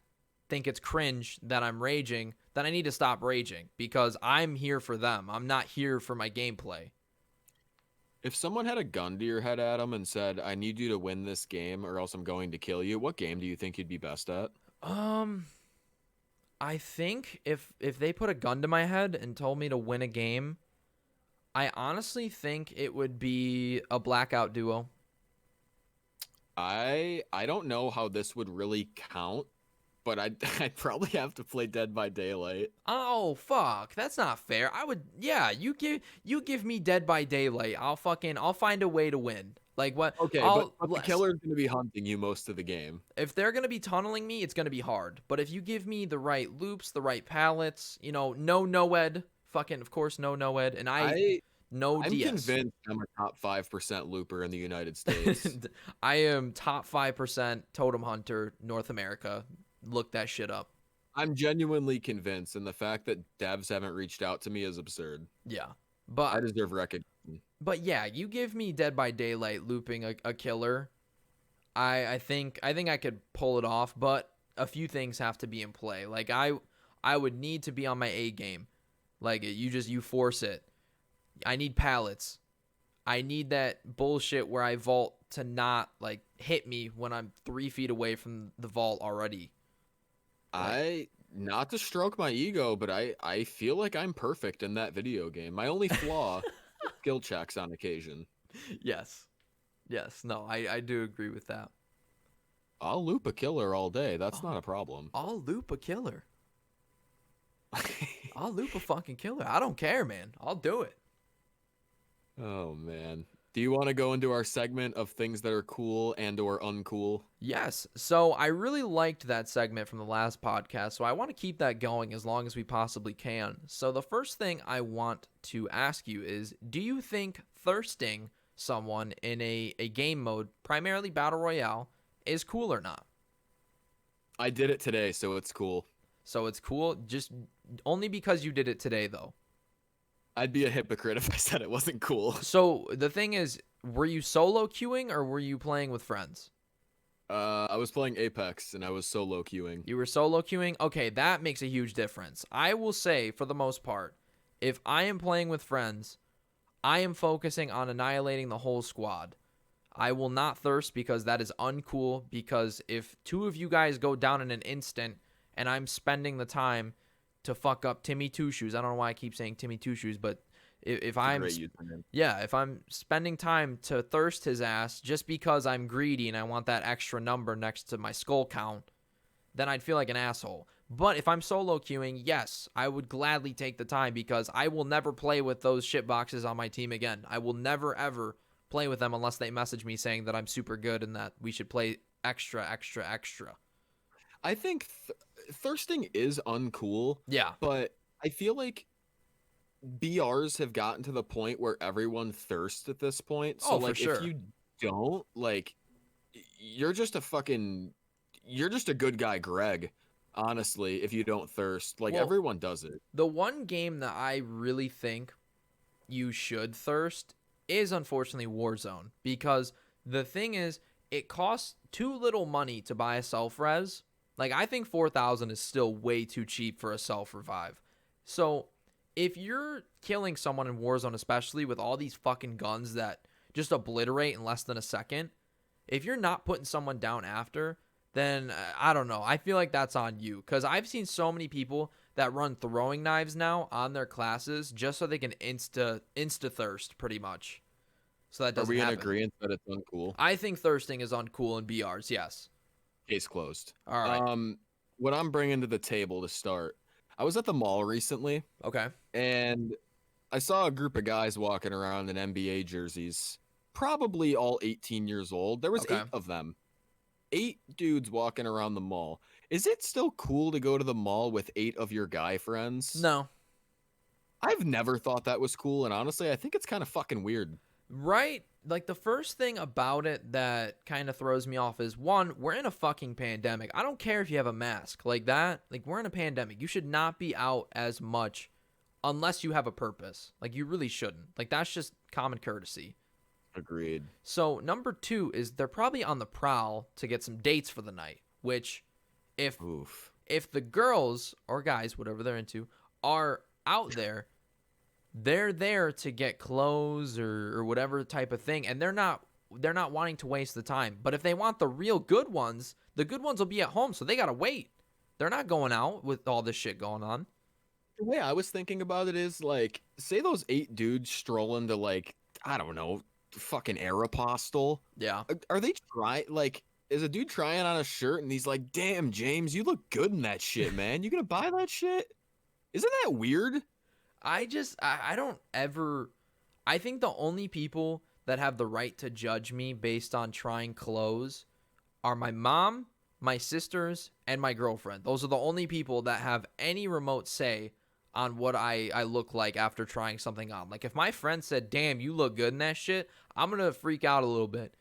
think it's cringe that I'm raging, then I need to stop raging because I'm here for them. I'm not here for my gameplay. If someone had a gun to your head, Adam, and said, I need you to win this game or else I'm going to kill you, what game do you think you'd be best at? I think if they put a gun to my head and told me to win a game, I honestly think it would be a Blackout duo. I don't know how this would really count, but I'd probably have to play Dead by Daylight. Oh fuck, that's not fair. Yeah, you give me Dead by Daylight. I'll find a way to win. Like what? Okay, but the killer's gonna be hunting you most of the game. If they're gonna be tunneling me, it's gonna be hard. But if you give me the right loops, the right pallets, no ed, fucking of course no ed, and no I'm DS. convinced I'm a top 5% looper in the United States. I am top 5% totem hunter North America. Look that shit up. I'm genuinely convinced, and the fact that devs haven't reached out to me is absurd. Yeah, I deserve recognition. but yeah, you give me Dead by Daylight looping a killer. I think I could pull it off, but a few things have to be in play. Like I would need to be on my A game. Like you force it. I need pallets. I need that bullshit where I vault to not like hit me when I'm 3 feet away from the vault already. Like, Not to stroke my ego, but I feel like I'm perfect in that video game. My only flaw is skill checks on occasion. yes. Yes. No, I do agree with that. I'll loop a killer all day. That's Oh, not a problem. I'll loop a killer. I'll loop a fucking killer. I don't care, man. I'll do it. Oh man. Do you want to go into our segment of things that are cool and or uncool? Yes. So I really liked that segment from the last podcast. So I want to keep that going as long as we possibly can. So the first thing I want to ask you is, do you think thirsting someone in a game mode, primarily Battle Royale, is cool or not? I did it today, so it's cool. So it's cool just only because you did it today, though. I'd be a hypocrite if I said it wasn't cool. So the thing is, were you solo queuing or were you playing with friends? I was playing Apex and I was solo queuing. You were solo queuing? Okay, that makes a huge difference. I will say, for the most part, if I am playing with friends, I am focusing on annihilating the whole squad. I will not thirst because that is uncool, because if two of you guys go down in an instant and I'm spending the time to fuck up Timmy Two Shoes, I don't know why I keep saying Timmy Two Shoes, but if I'm if I'm spending time to thirst his ass just because I'm greedy and I want that extra number next to my skull count, then I'd feel like an asshole. But if I'm solo queuing, yes, I would gladly take the time because I will never play with those shitboxes on my team again. I will never ever play with them unless they message me saying that I'm super good and that we should play extra, extra, extra. I think thirsting is uncool. Yeah. But I feel like BRs have gotten to the point where everyone thirsts at this point. So Oh, for like sure. if you don't, like you're just a good guy, Greg. Honestly, if you don't thirst, like Well, everyone does it. the one game that I really think you should thirst is unfortunately Warzone, because the thing is, it costs too little money to buy a self-res. Like, I think 4,000 is still way too cheap for a self-revive. So if you're killing someone in Warzone, especially with all these fucking guns that just obliterate in less than a second, if you're not putting someone down after, then I don't know. I feel like that's on you, because I've seen so many people that run throwing knives now on their classes just so they can insta thirst pretty much. So that Are doesn't we in happen. agreement that it's uncool? I think thirsting is uncool in BRs. Yes. Case closed. All right. What I'm bringing to the table to start, I was at the mall recently Okay. and I saw a group of guys walking around in NBA jerseys, probably all 18 years old. There was Okay. 8 of them. 8 dudes walking around the mall. Is it still cool to go to the mall with 8 of your guy friends? No. I've never thought that was cool, and honestly, I think it's kind of fucking weird. Right? Like, the first thing about it that kind of throws me off is, one, we're in a fucking pandemic. I don't care if you have a mask like that. Like, we're in a pandemic. You should not be out as much unless you have a purpose. Like, you really shouldn't. Like, that's just common courtesy. Agreed. So, number 2 is they're probably on the prowl to get some dates for the night, which if Oof. if the girls or guys, whatever they're into, are out there, they're there to get clothes or whatever type of thing, and they're not wanting to waste the time. But if they want the real good ones, the good ones will be at home, so they gotta wait. They're not going out with all this shit going on. The way I was thinking about it is like, say those 8 dudes stroll into like, I don't know, fucking Aeropostale. Yeah. Are they is a dude trying on a shirt and he's like, damn, James, you look good in that shit, man. You gonna buy that shit? Isn't that weird? I don't ever. I think the only people that have the right to judge me based on trying clothes are my mom, my sisters, and my girlfriend. Those are the only people that have any remote say on what I look like after trying something on. Like, if my friend said, damn, you look good in that shit, I'm gonna freak out a little bit.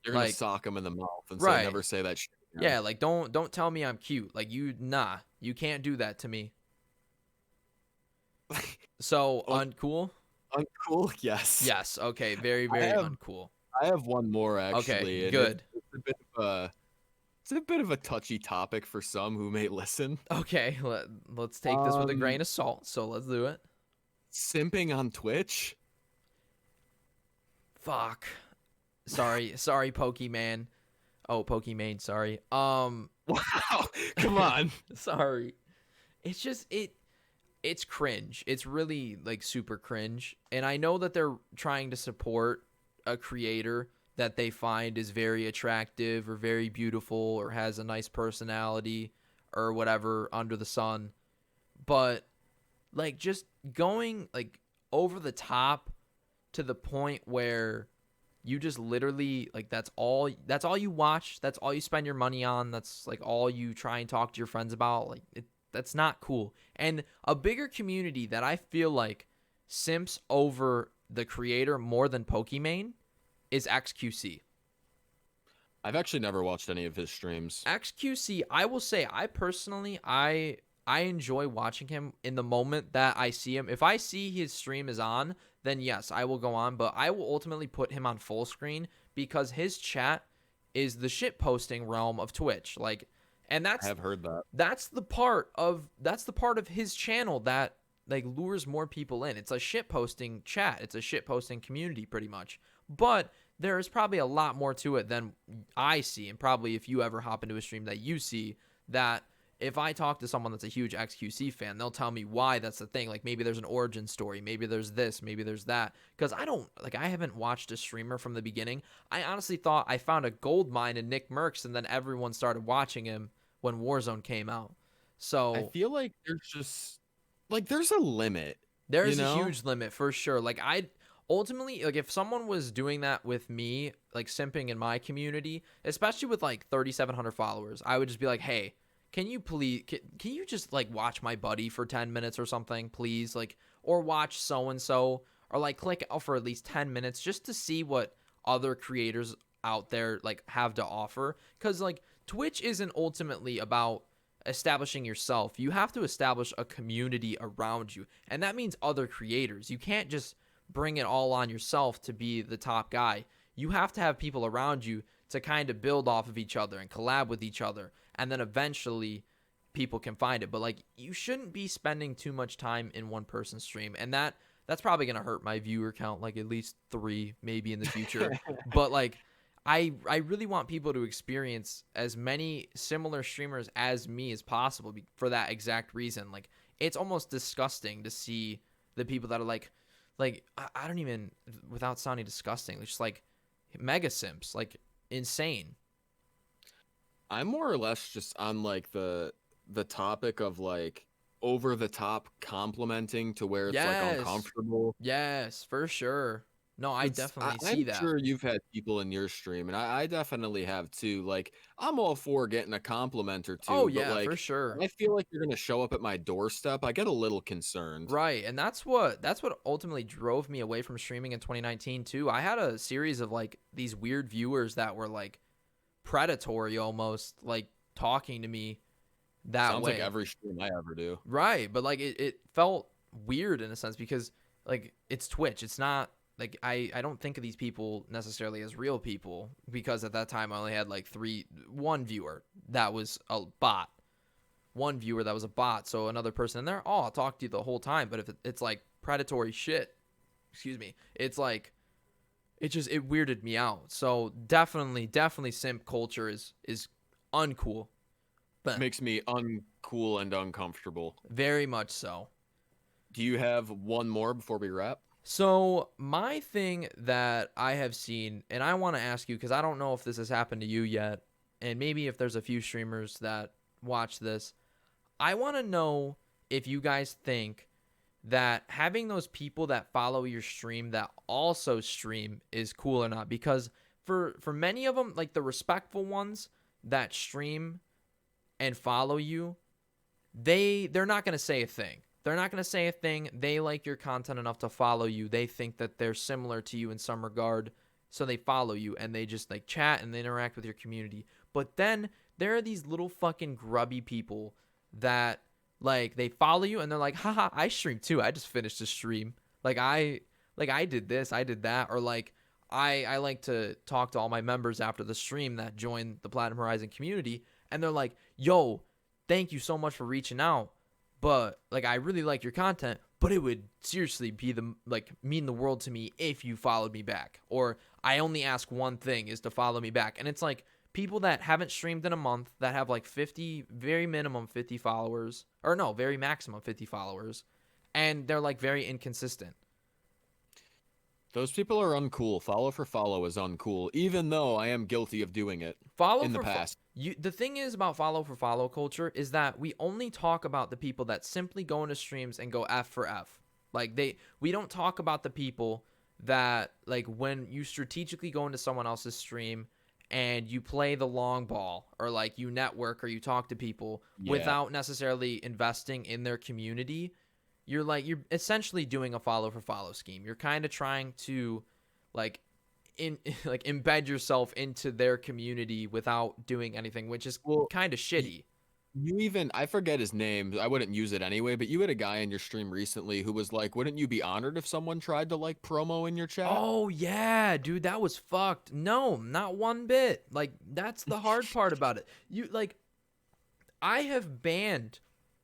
You're gonna Like, sock him in the mouth and right. say, never say that shit again. Yeah, like, don't tell me I'm cute. Like, you can't do that to me. So, uncool? Uncool? Yes. Yes. Okay. Very, very uncool. I have one more actually. Okay, and good. It's a bit of a touchy topic for some who may listen. Okay, let's take this with a grain of salt. So let's do it. Simping on Twitch. Fuck. Sorry, Pokemon. Oh, Pokemon, sorry. Wow, come on. Sorry. It's just it's cringe. It's really like super cringe. And I know that they're trying to support a creator that they find is very attractive or very beautiful or has a nice personality or whatever under the sun. But like just going like over the top to the point where you just literally like that's all you watch, that's all you spend your money on, that's like all you try and talk to your friends about, like that's not cool. And a bigger community that I feel like simps over the creator more than Pokimane is XQC. I've actually never watched any of his streams. XQC, I will say, I personally, I enjoy watching him in the moment that I see him. If I see his stream is on, then yes, I will go on, but I will ultimately put him on full screen because his chat is the shit posting realm of Twitch. Like, and I have heard that. that's the part of his channel that like lures more people in. It's a shit posting chat. It's a shit posting community pretty much. But there is probably a lot more to it than I see, and probably if you ever hop into a stream that you see, that if I talk to someone that's a huge XQC fan, they'll tell me why that's the thing. Like maybe there's an origin story, maybe there's this, maybe there's that. Because I haven't watched a streamer from the beginning. I honestly thought I found a gold mine in Nick Merckx, and then everyone started watching him when Warzone came out. So I feel like there's just like there's a limit. there's You a know? huge limit for sure. Like I ultimately, like if someone was doing that with me, like simping in my community, especially with like 3,700 followers, I would just be like, hey, can you please, can you just like watch my buddy for 10 minutes or something, please? Like, or watch so and so, or like click out for at least 10 minutes just to see what other creators out there like have to offer. Because like Twitch isn't ultimately about establishing yourself. You have to establish a community around you, and that means other creators. You can't just bring it all on yourself to be the top guy. You have to have people around you to kind of build off of each other and collab with each other, and then eventually people can find it. But like you shouldn't be spending too much time in one person's stream, and that's probably going to hurt my viewer count, like at least 3 maybe in the future. But like I really want people to experience as many similar streamers as me as possible for that exact reason. Like it's almost disgusting to see the people that are like I don't even, without sounding disgusting, just like mega simps, like insane. I'm more or less just on like the topic of like over the top complimenting to where it's like Yes. uncomfortable. Yes, for sure. No, I definitely see I'm that. sure you've had people in your stream, and I definitely have too. Like, I'm all for getting a compliment or two, Oh but yeah, for like, sure. I feel like you're gonna show up at my doorstep. I get a little concerned. Right, and that's what ultimately drove me away from streaming in 2019 too. I had a series of like these weird viewers that were like predatory almost, like talking to me that Sounds way. like every stream I ever do. Right, but like it felt weird in a sense because like it's Twitch. It's not like I don't think of these people necessarily as real people because at that time I only had like one viewer that was a bot. One viewer that was a bot, so another person in there, oh, I'll talk to you the whole time. But if it's like predatory shit, excuse me, it's like it weirded me out. So definitely simp culture is uncool. But Makes me uncool and uncomfortable. very much so. Do you have one more before we wrap? So my thing that I have seen, and I want to ask you because I don't know if this has happened to you yet, and maybe if there's a few streamers that watch this, I want to know if you guys think that having those people that follow your stream that also stream is cool or not. Because for many of them, like the respectful ones that stream and follow you, they're not going to say a thing. They're not going to say a thing. They like your content enough to follow you. They think that they're similar to you in some regard, so they follow you and they just like chat and they interact with your community. But then there are these little fucking grubby people that like they follow you and they're like, haha, I stream too. I just finished a stream. I did this, I did that, or like I like to talk to all my members after the stream that join the Platinum Horizon community, and they're like, yo, thank you so much for reaching out. But like I really like your content, but it would seriously be mean the world to me if you followed me back. Or I only ask one thing is to follow me back. And it's like people that haven't streamed in a month that have like 50, very minimum 50 followers, or no, very maximum 50 followers, and they're like very inconsistent. Those people are uncool. Follow for follow is uncool, even though I am guilty of doing it in the past. The thing is about follow for follow culture is that we only talk about the people that simply go into streams and go F for F. Like we don't talk about the people that like when you strategically go into someone else's stream and you play the long ball, or like you network or you talk to people without necessarily investing in their community. You're essentially doing a follow for follow scheme. You're kind of trying to like embed yourself into their community without doing anything, which is kind of shitty. I forget his name. I wouldn't use it anyway, but you had a guy in your stream recently who was like, wouldn't you be honored if someone tried to like promo in your chat? Oh yeah, dude, that was fucked. No, not one bit. Like that's the hard part about it. I have banned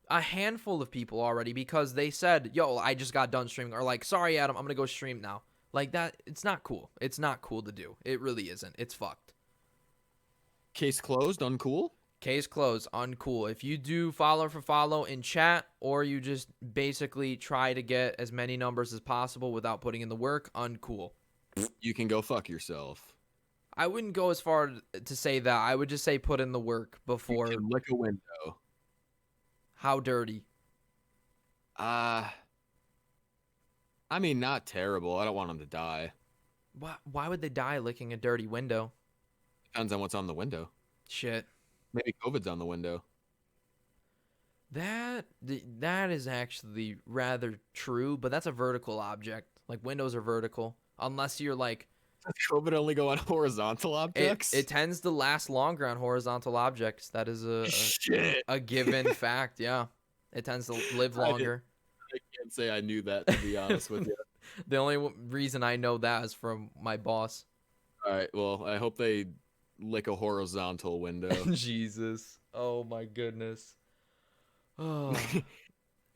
a handful of people already because they said, yo, I just got done streaming, or like, sorry Adam, I'm gonna go stream now. Like that, it's not cool. It's not cool to do. It really isn't. It's fucked. Case closed, uncool? Case closed, uncool. If you do follow for follow in chat, or you just basically try to get as many numbers as possible without putting in the work, uncool. You can go fuck yourself. I wouldn't go as far to say that. I would just say put in the work before. You can lick a window. How dirty? I mean, not terrible. I don't want them to die. Why would they die licking a dirty window? Depends on what's on the window. Shit. Maybe COVID's on the window. That is actually rather true, but that's a vertical object. Like windows are vertical, unless you're like. Does COVID only go on horizontal objects? It tends to last longer on horizontal objects. That is a given fact. Yeah, it tends to live longer. I can't say I knew that, to be honest with you. The only reason I know that is from my boss. All right. Well, I hope they lick a horizontal window. Jesus. Oh my goodness. Oh.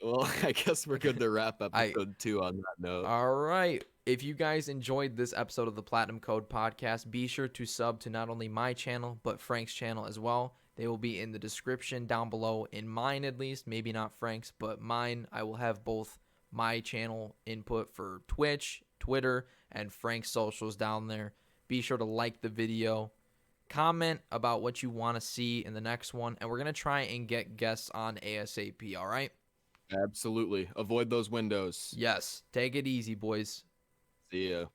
Well, I guess we're good to wrap episode 2 on that note. All right. If you guys enjoyed this episode of the Platinum Code podcast, be sure to sub to not only my channel, but Frank's channel as well. They will be in the description down below, in mine at least, maybe not Frank's, but mine. I will have both my channel input for Twitch, Twitter, and Frank's socials down there. Be sure to like the video, comment about what you want to see in the next one, and we're going to try and get guests on ASAP, all right? Absolutely. Avoid those windows. Yes. Take it easy, boys. See ya.